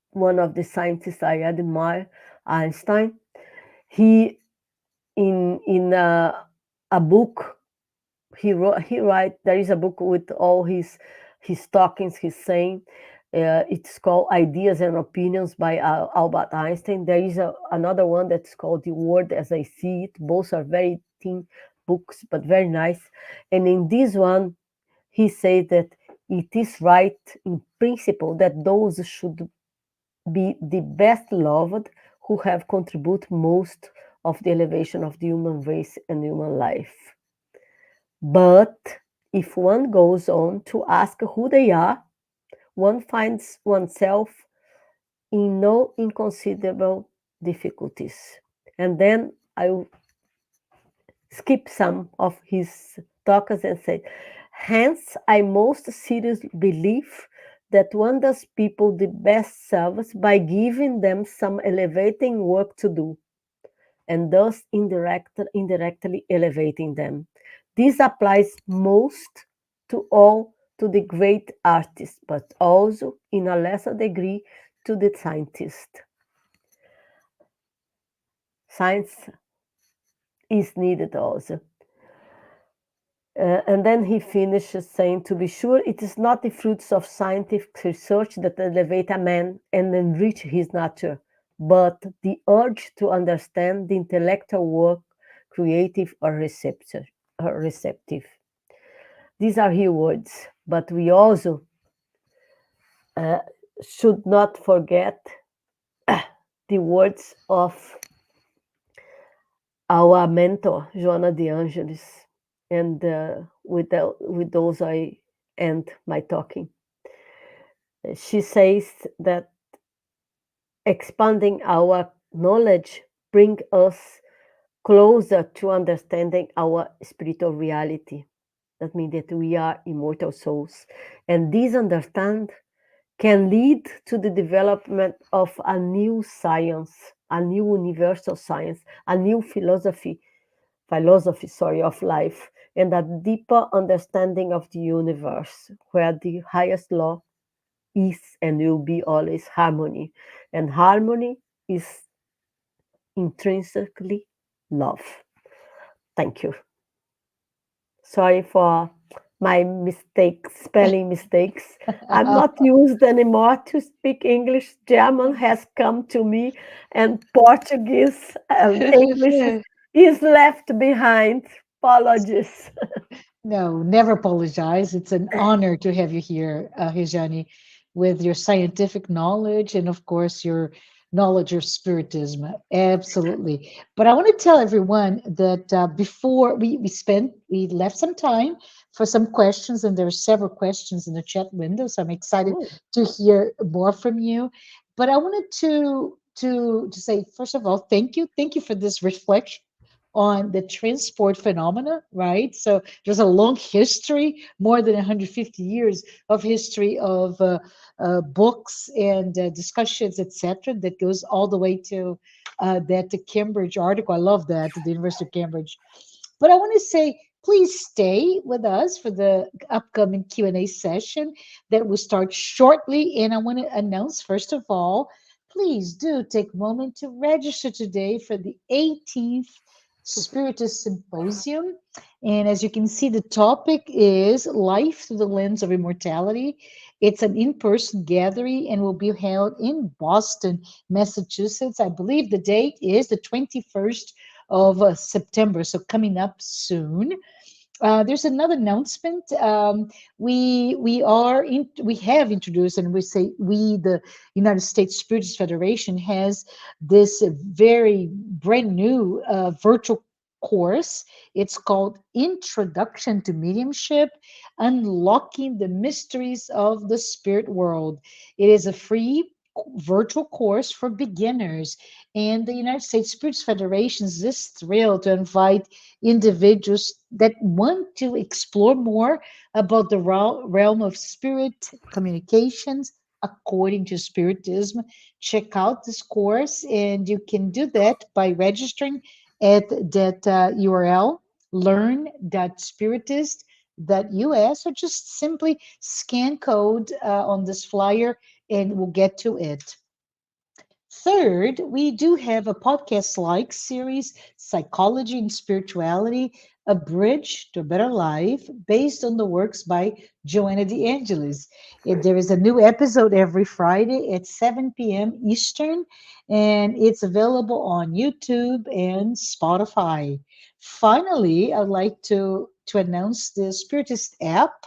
one of the scientists I admire, Einstein. He, in a book he write, there is a book with all his talkings, his saying. It's called Ideas and Opinions by Albert Einstein. There is another one that's called The World as I See It. Both are very thin books, but very nice. And in this one, he says that it is right in principle that those should be the best loved who have contributed most of the elevation of the human race and human life. But if one goes on to ask who they are, one finds oneself in no inconsiderable difficulties. And then I will skip some of his talks and say, hence I most seriously believe that one does people the best service by giving them some elevating work to do, and thus indirectly elevating them. This applies most to the great artists, but also in a lesser degree to the scientist. Science is needed also. And then he finishes saying, to be sure, it is not the fruits of scientific research that elevate a man and enrich his nature, but the urge to understand the intellectual work, creative or receptive. These are his words, but we also should not forget the words of our mentor, Joana de Angelis, and with those I end my talking. She says that expanding our knowledge brings us closer to understanding our spiritual reality. That means that we are immortal souls. And this understand can lead to the development of a new science, a new universal science, a new philosophy of life, and a deeper understanding of the universe, where the highest law is and will be always harmony. And harmony is intrinsically love. Thank you. Sorry for my mistakes, spelling mistakes. I'm not used anymore to speak English. German has come to me, and Portuguese and English is left behind. Apologies. No, never apologize. It's an honor to have you here, Rejane, with your scientific knowledge and, of course, your knowledge of Spiritism. Absolutely. But I want to tell everyone that before we left some time for some questions, and there are several questions in the chat window, so I'm excited to hear more from you. But I wanted to say, first of all, thank you for this reflection on the transport phenomena, right? So there's a long history, more than 150 years of history of books and discussions, etc., that goes all the way to that Cambridge article. I love that, the University of Cambridge. But I want to say, please stay with us for the upcoming Q&A session that will start shortly. And I want to announce, first of all, please do take a moment to register today for the 18th Spiritist Symposium. And as you can see, the topic is Life Through the Lens of Immortality. It's an in-person gathering and will be held in Boston, Massachusetts. I believe the date is the 21st of September, so coming up soon. There's another announcement. We have introduced, and the United States Spiritist Federation has this very brand new virtual course. It's called Introduction to Mediumship: Unlocking the Mysteries of the Spirit World. It is a free virtual course for beginners, and the United States Spiritist Federation is just thrilled to invite individuals that want to explore more about the realm of spirit communications according to Spiritism. Check out this course, and you can do that by registering at that URL, learn.spiritist.us, or just simply scan code on this flyer and we'll get to it. Third, we do have a podcast-like series, Psychology and Spirituality, A Bridge to a Better Life, based on the works by Joanna De Angelis. There is a new episode every Friday at 7 p.m. Eastern, and it's available on YouTube and Spotify. Finally, I'd like to announce the Spiritist app,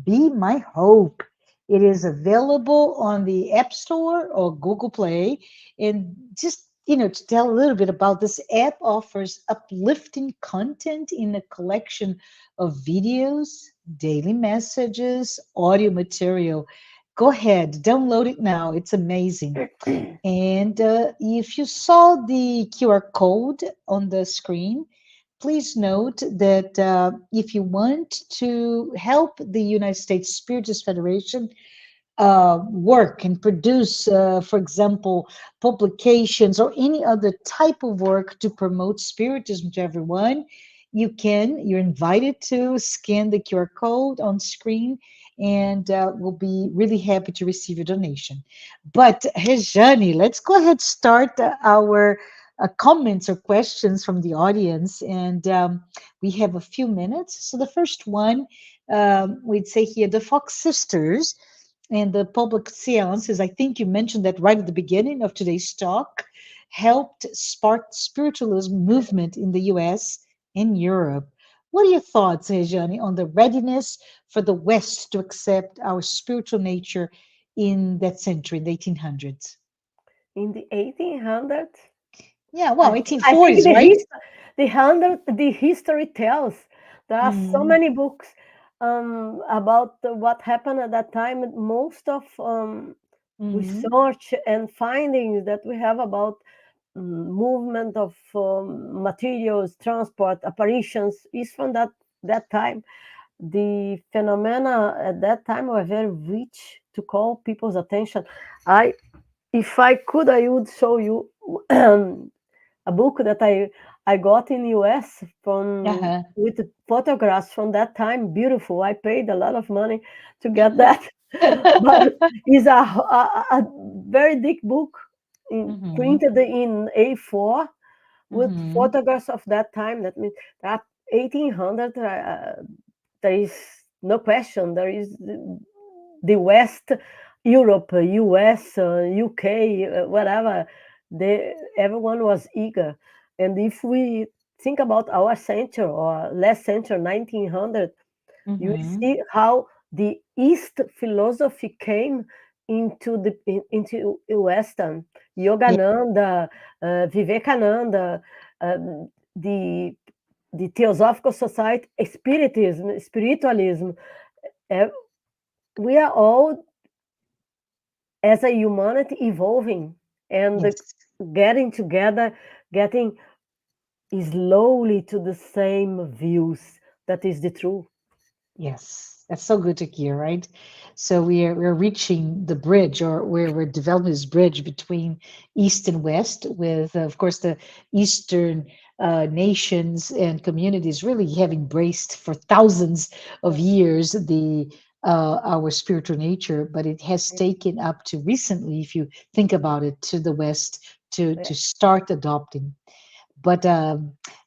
Be My Hope. It is available on the App Store or Google Play. And just, to tell a little bit about this app, offers uplifting content in a collection of videos, daily messages, audio material. Go ahead, download it now. It's amazing. And if you saw the QR code on the screen, please note that if you want to help the United States Spiritist Federation work and produce, for example, publications or any other type of work to promote Spiritism to everyone, you're invited to scan the QR code on screen, and we'll be really happy to receive your donation. But Rejane, let's go ahead and start our comments or questions from the audience, and we have a few minutes. So the first one, we'd say here, the Fox Sisters and the public seances, I think you mentioned that right at the beginning of today's talk, helped spark spiritualism movement in the US and Europe. What are your thoughts, Rejane, on the readiness for the West to accept our spiritual nature in that century, in the 1800s? In the 1800s? Yeah, well, I 1840s, think right? the history tells. There are so many books about what happened at that time. Most of research and findings that we have about movement of materials, transport, apparitions is from that time. the phenomena at that time were very rich to call people's attention. If I could, I would show you a book that I got in US Uh-huh. with photographs from that time. Beautiful. I paid a lot of money to get that, but it's a very thick book Mm-hmm. printed in A4 with Mm-hmm. photographs of that time. That means that 1800. There is no question. There is the West, Europe, US, UK, whatever. Everyone was eager, and if we think about our century or last century, 1900, you Mm-hmm. see how the East philosophy came into Western. Yeah. Yogananda, Vivekananda, um, the the Theosophical Society, Spiritism, Spiritualism. uh, we are all, as a humanity, evolving and Yes. getting together, getting slowly to the same views. That is the truth. Yes, that's so good to hear, right? So we're reaching the bridge, or we're developing this bridge between East and West, with of course the Eastern nations and communities really have embraced for thousands of years the our spiritual nature, but it has taken up to recently, if you think about it, to the West to start adopting. But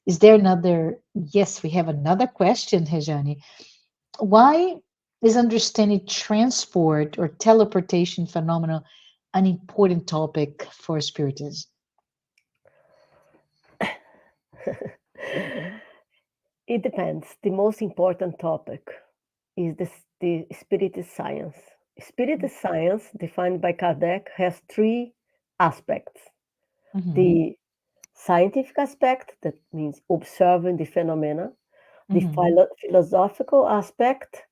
is there another? Yes, we have another question, Hejani. Why is understanding transport or teleportation phenomena an important topic for spiritism? It depends. The most important topic is the spiritist science. Spiritist science, defined by Kardec, has three aspects: Mm-hmm. the scientific aspect, that means observing the phenomena; the Mm-hmm. philosophical aspect,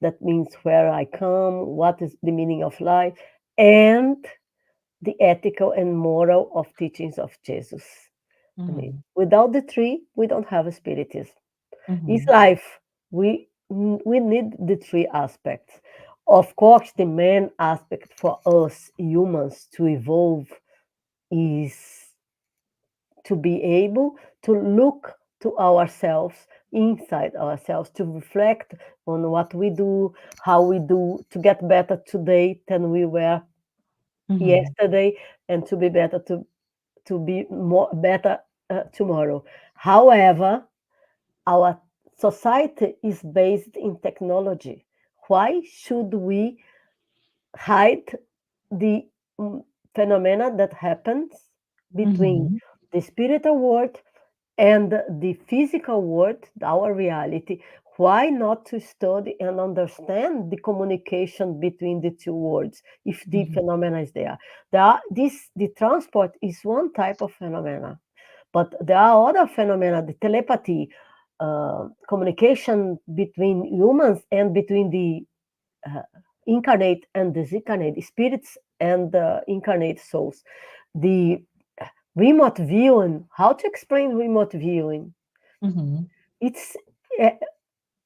that means where I come, what is the meaning of life; and the ethical and moral of teachings of Jesus. I mean, Mm-hmm. without the three, we don't have a spiritism. It's Mm-hmm. life. We need the three aspects. Of course, the main aspect for us humans to evolve is to be able to look to ourselves, inside ourselves, to reflect on what we do, how we do, to get better today than we were Mm-hmm. yesterday, and to be better to be more better tomorrow. However, our society is based in technology. Why should we hide the phenomena that happens between Mm-hmm. the spiritual world and the physical world, our reality? Why not to study and understand the communication between the two worlds if the Mm-hmm. phenomena is there? The transport is one type of phenomena, but there are other phenomena, the telepathy, communication between humans and between the uh, incarnate and disincarnate spirits and incarnate souls. The remote viewing, how to explain remote viewing? Mm-hmm. It's uh,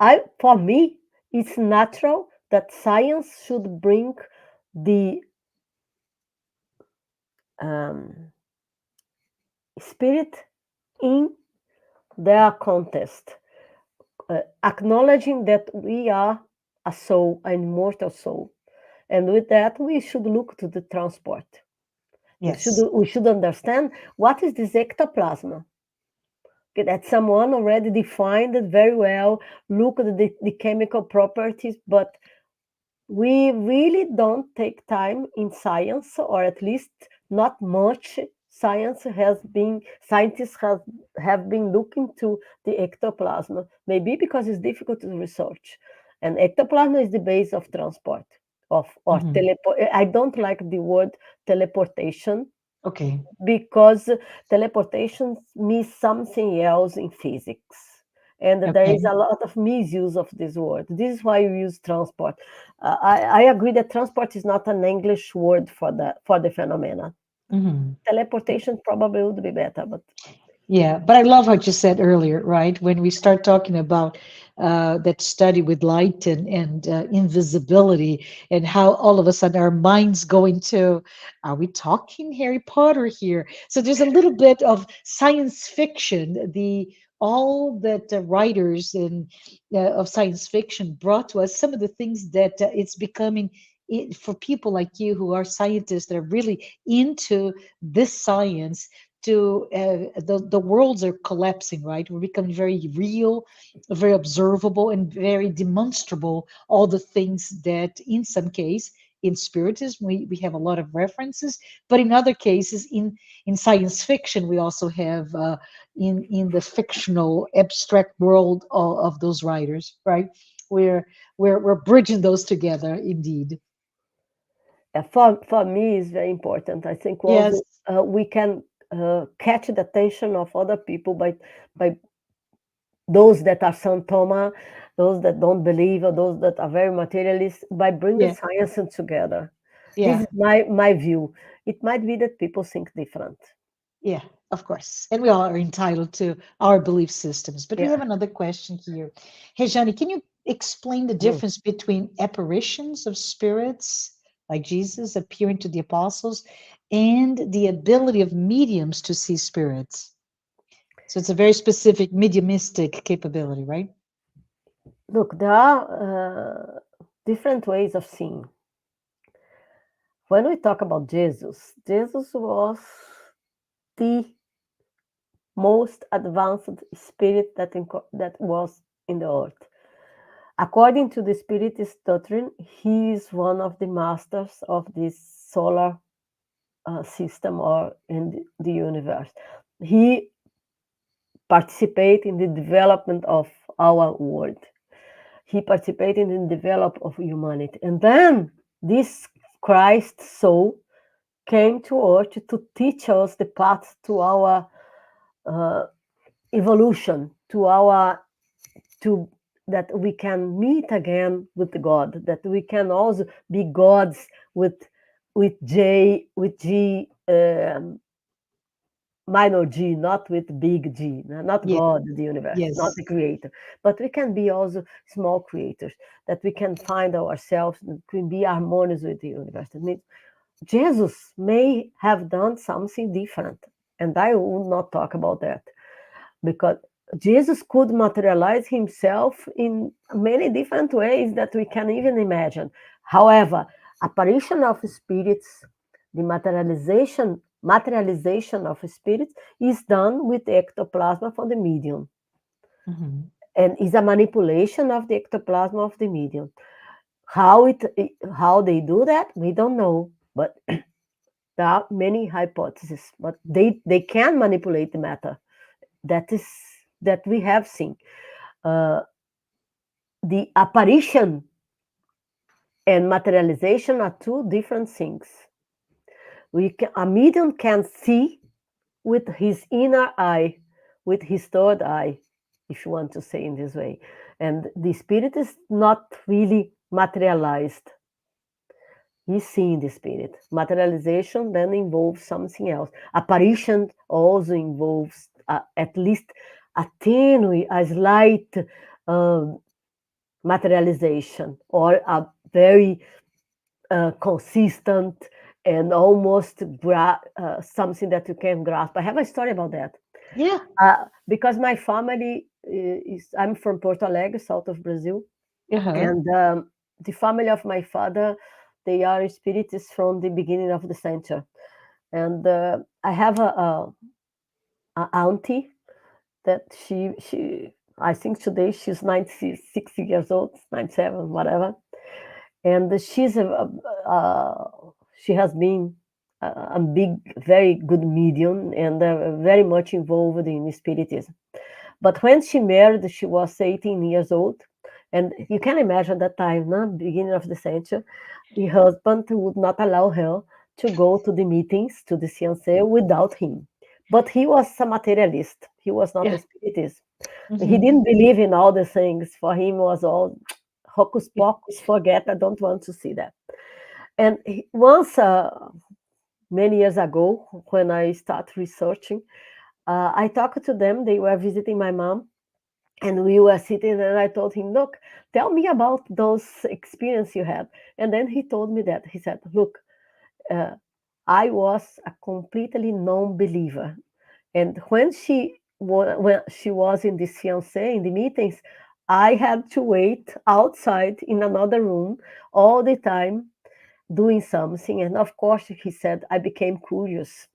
I for me, it's natural that science should bring the um, spirit in their contest, acknowledging that we are a soul, an immortal soul. And with that, we should look to the transport. Yes. We should understand what is this ectoplasm. Okay, that someone already defined it very well, look at the chemical properties, but we really don't take time in science, or at least not much scientists have been looking to the ectoplasm, maybe because it's difficult to research. And ectoplasm is the base of transport of or Mm-hmm. teleport. I don't like the word teleportation Okay. because teleportation means something else in physics. And there is Okay. a lot of misuse of this word. This is why we use transport. I agree that transport is not an English word for the phenomena. Mm-hmm. Teleportation probably would be better, but Yeah, but I love what you said earlier, right? When we start talking about that study with light and invisibility, and how all of a sudden our minds go into, are we talking Harry Potter here? So there's a little bit of science fiction, the all that the writers and of science fiction brought to us, some of the things that it's becoming for people like you who are scientists that are really into this science. To the worlds are collapsing, right? We're becoming very real, very observable, and very demonstrable. All the things that, in some case, in spiritism, we have a lot of references, but in other cases, in science fiction, we also have in the fictional abstract world of those writers, right? We're bridging those together, indeed. For me, it's very important. I think also Yes. we can catch the attention of other people by those that are Santoma, those that don't believe, or those that are very materialist, by bringing Yeah. science together. This Yeah. is my view. It might be that people think different. Yeah, of course. And we all are entitled to our belief systems. But we Yeah. have another question here. Hey, Johnny, can you explain the Mm. difference between apparitions of spirits like Jesus appearing to the apostles and the ability of mediums to see spirits? So it's a very specific mediumistic capability, right? Look, there are different ways of seeing. When we talk about Jesus, Jesus was the most advanced spirit that was in the earth. According to the Spiritist doctrine, he is one of the masters of this solar system or in the universe. He participated in the development of our world. He participated in the development of humanity. And then this Christ soul came to earth to teach us the path to our evolution, to that we can meet again with God, that we can also be gods with G minor G, not with big G, not Yeah. God, the universe, not Yes. the creator, but we can be also small creators, that we can find ourselves, can be harmonious with the universe. That means Jesus may have done something different, and I will not talk about that, because Jesus could materialize himself in many different ways that we can even imagine. However, apparition of spirits, the materialization of spirits is done with the ectoplasm from the medium, Mhm. and is a manipulation of the ectoplasm of the medium. How they do that, we don't know, but there are many hypotheses. But they can manipulate the matter. That we have seen. The apparition and materialization are two different things. A medium can see with his inner eye, with his third eye, if you want to say in this way. And the spirit is not really materialized. He's seeing the spirit. Materialization then involves something else. Apparition also involves at least a tiny, a slight materialization, or a very consistent and almost something that you can grasp. I have a story about that. Yeah. Because my family I'm from Porto Alegre, south of Brazil, Uh-huh. and the family of my father, they are spiritists from the beginning of the century. And I have a auntie that she I think today she's 96 years old, 97, whatever. And she has been a big, very good medium, and very much involved in spiritism. But when she married, she was 18 years old, and you can imagine that time, no? Beginning of the century, the husband would not allow her to go to the meetings, to the fiancé, without him. But he was a materialist. He was not a Yeah. spiritist. He Mhm. didn't believe in all the things. For him, was all hocus pocus, forget, I don't want to see that. And once, many years ago, when I started researching, I talked to them. They were visiting my mom, And we were sitting, and I told him, look, tell me about those experience you had. And then he told me that. He said, look, uh, I was a completely non-believer. And when she was in the fiancé, in the meetings, I had to wait outside in another room all the time doing something. And of course, he said, I became curious.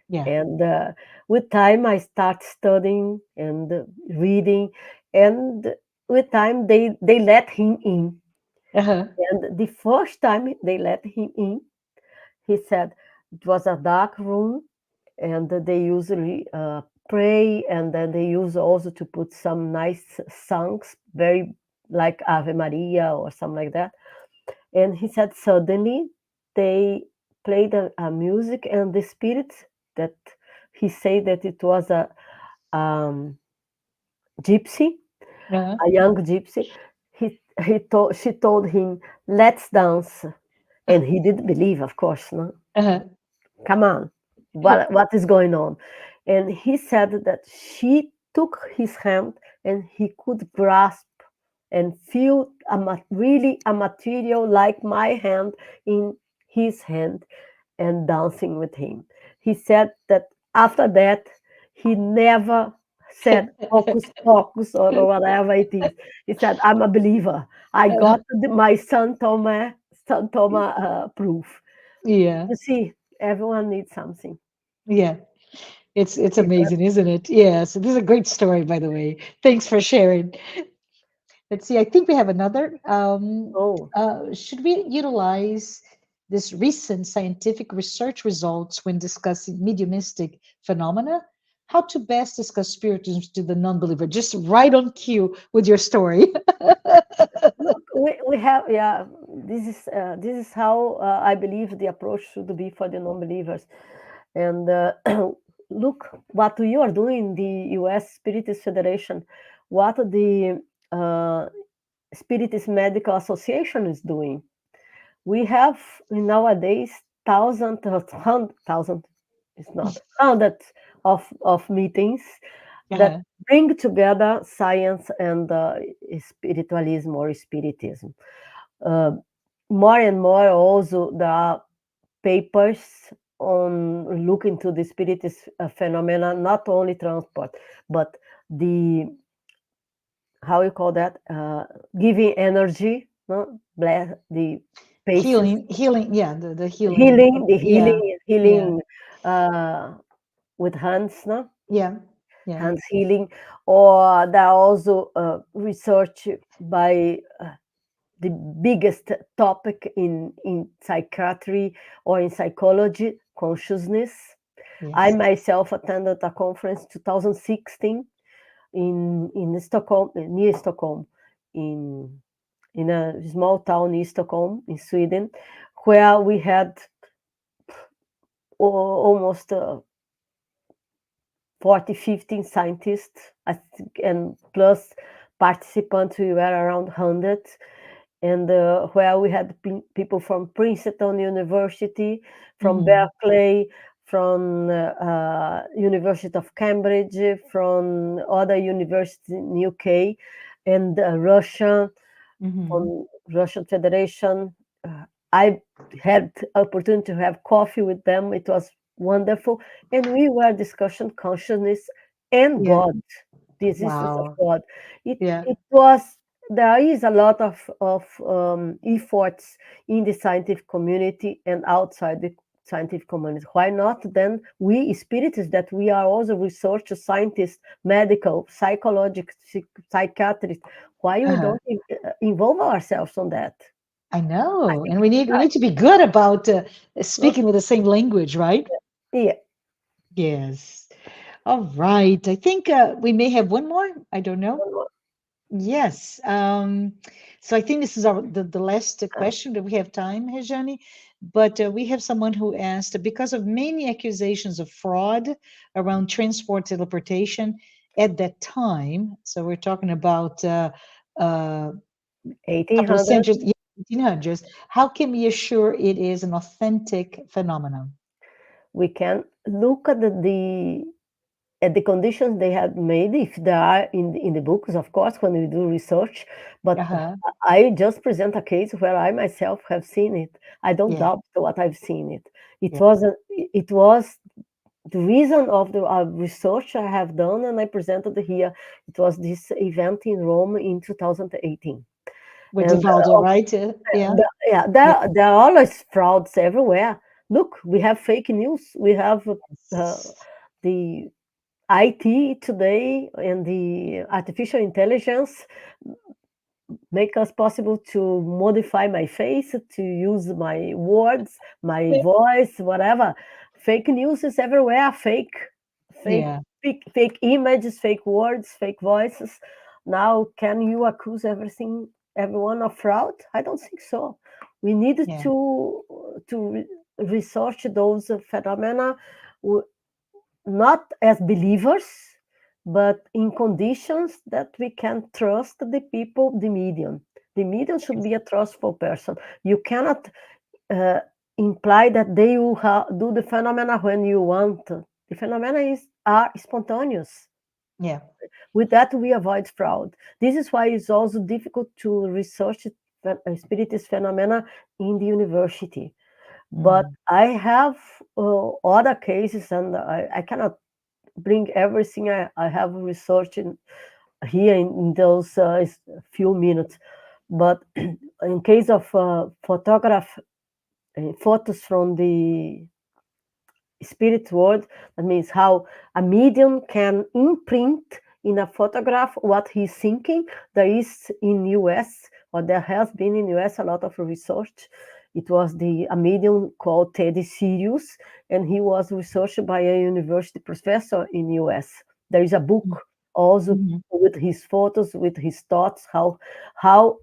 Yeah. And with time, I start studying and reading. And with time, they let him in. Uh-huh. And the first time they let him in, he said it was a dark room, and they usually pray, and then they use also to put some nice songs, very like Ave Maria or something like that. And he said suddenly they played a music, and the spirit that he said that it was a um, gypsy, Uh-huh. a young gypsy. She told him, "Let's dance," and he didn't believe, of course. No, Uh-huh. come on, what is going on? And he said that she took his hand, and he could grasp and feel really a material like my hand in his hand, and dancing with him. He said that after that he never said hocus pocus or whatever it is. He said, I'm a believer. I got my San Thomas proof. Yeah. You see, everyone needs something. Yeah. It's amazing, isn't it? Yes. This is a great story, by the way. Thanks for sharing. Let's see. I think we have another. Oh, Should we utilize this recent scientific research results when discussing mediumistic phenomena? How to best discuss spiritism to the non-believer? Just right on cue with your story. look, we have, yeah. This is how I believe the approach should be for the non-believers. And look what you are doing in the U.S. Spiritist Federation, what the uh, Spiritist Medical Association is doing. We have nowadays thousands of thousand, it's not hundreds of meetings that Uh-huh. bring together science and spiritualism or spiritism. Uh, More and more also there are papers on look into the spiritist phenomena, not only transport, but the how you call that giving energy, no? Bless the patients, Healing. Yeah, the healing. healing, the Yeah, yeah, healing uh, with hands, no? yeah, yeah. Hands healing, or there are also research by the biggest topic in psychiatry or in psychology, consciousness. I Yes. myself attended a conference 2016 in Stockholm, near Stockholm, in in a small town in Stockholm, in Sweden, where we had almost 40, 15 scientists, I think, and plus participants, we were around 100. And where we had people from Princeton University, from Hmm. Berkeley, from University of Cambridge, from other universities in UK, and Russia, Hmm. from Russian Federation. I had opportunity to have coffee with them. It was wonderful, and we were discussing consciousness and Yeah. God, the existence of Wow. God. Yeah. It was there is a lot of efforts in the scientific community and outside the scientific community. Why not then we spiritists that we are also research scientists, medical, psychological, psychiatrists, why we Uh-huh. don't involve ourselves on that? I I know. think And it's we time. need to be good about Not, speaking with the same language, right? yeah. Yes. All right. I think we may have one more. I don't know. Yes. So I think this is the last question that we have time, Rejane. But we have someone who asked, because of many accusations of fraud around transport teleportation at that time, so we're talking about uh, couple of 1800. centuries, yeah, 1800s, how can we assure it is an authentic phenomenon? We can look at the at the conditions they have made, if they are in the books, of course, when we do research. But I just present a case where I myself have seen it. I don't Yeah. doubt what I've seen it. It Yeah. was the reason of the research I have done, and I presented here. It was this event in Rome in 2018. With And Divaldo, right? Yeah. yeah, there are always frauds everywhere. Look, we have fake news. We have the IT today and the artificial intelligence make us possible to modify my face, to use my words, my voice, whatever. Fake news is everywhere. Yeah. Fake images, fake words, fake voices. Now, can you accuse everyone of fraud? I don't think so. We need Yeah. to research those phenomena, not as believers, but in conditions that we can trust the people, the medium. The medium should be a trustful person. You cannot imply that they will do the phenomena when you want. The phenomena are spontaneous. Yeah. With that, we avoid fraud. This is why it's also difficult to research spiritist phenomena in the university. But I have other cases, and I cannot bring everything I have researched here in those few minutes. But in case of photos from the spirit world, that means how a medium can imprint in a photograph what he's thinking. There is in US, or there has been in US, a lot of research. It was a medium called Teddy Sirius, and he was researched by a university professor in US. There is a book also with his photos, with his thoughts, how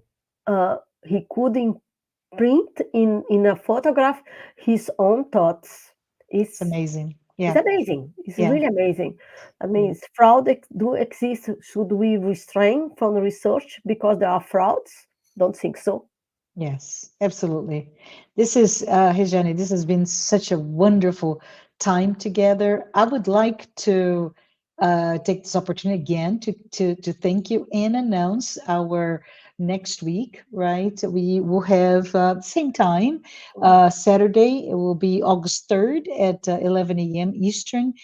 he could imprint in a photograph his own thoughts. It's amazing. Yeah. It's amazing. It's Yeah. really amazing. That means fraud do exist. Should we restrain from research because there are frauds? Don't think so. Yes, absolutely. This is, Rejane, this has been such a wonderful time together. I would like to take this opportunity again to thank you and announce our next week, right? We will have same time, Saturday. It will be August 3rd at 11 a.m. Eastern.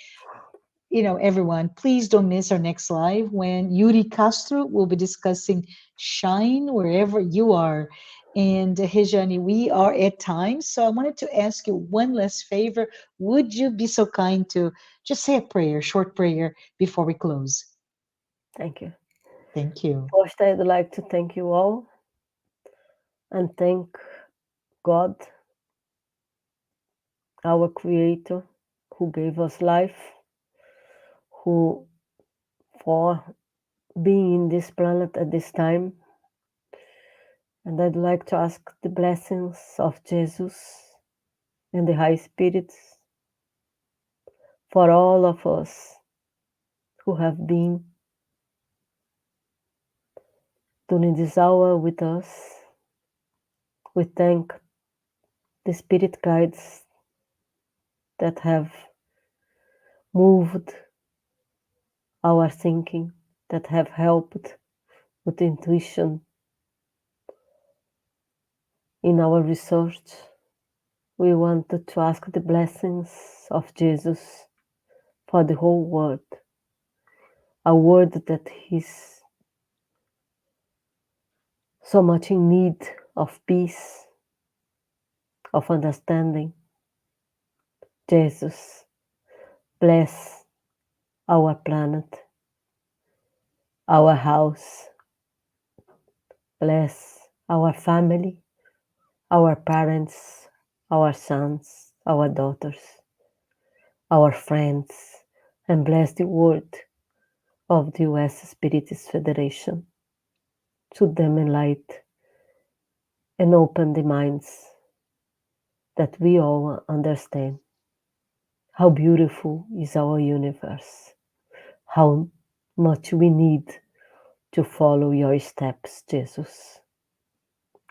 Everyone, please don't miss our next live when Yuri Castro will be discussing shine wherever you are. And Rejane, we are at time, so I wanted to ask you one last favor. Would you be so kind to just say a prayer, short prayer, before we close? Thank you. Thank you. First, I'd like to thank you all and thank God, our Creator, who gave us life, who for being in this planet at this time. And I'd like to ask the blessings of Jesus and the High Spirits for all of us who have been during this hour with us. We thank the Spirit guides that have moved our thinking, that have helped with intuition in our research. We wanted to ask the blessings of Jesus for the whole world, a world that is so much in need of peace, of understanding. Jesus, bless our planet, our house, bless our family, our parents, our sons, our daughters, our friends, and bless the word of the U.S. Spiritist Federation. Should them enlighten and open the minds that we all understand how beautiful is our universe, how much we need to follow your steps, Jesus.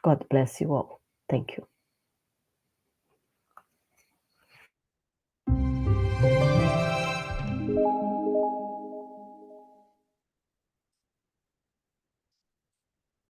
God bless you all. Thank you.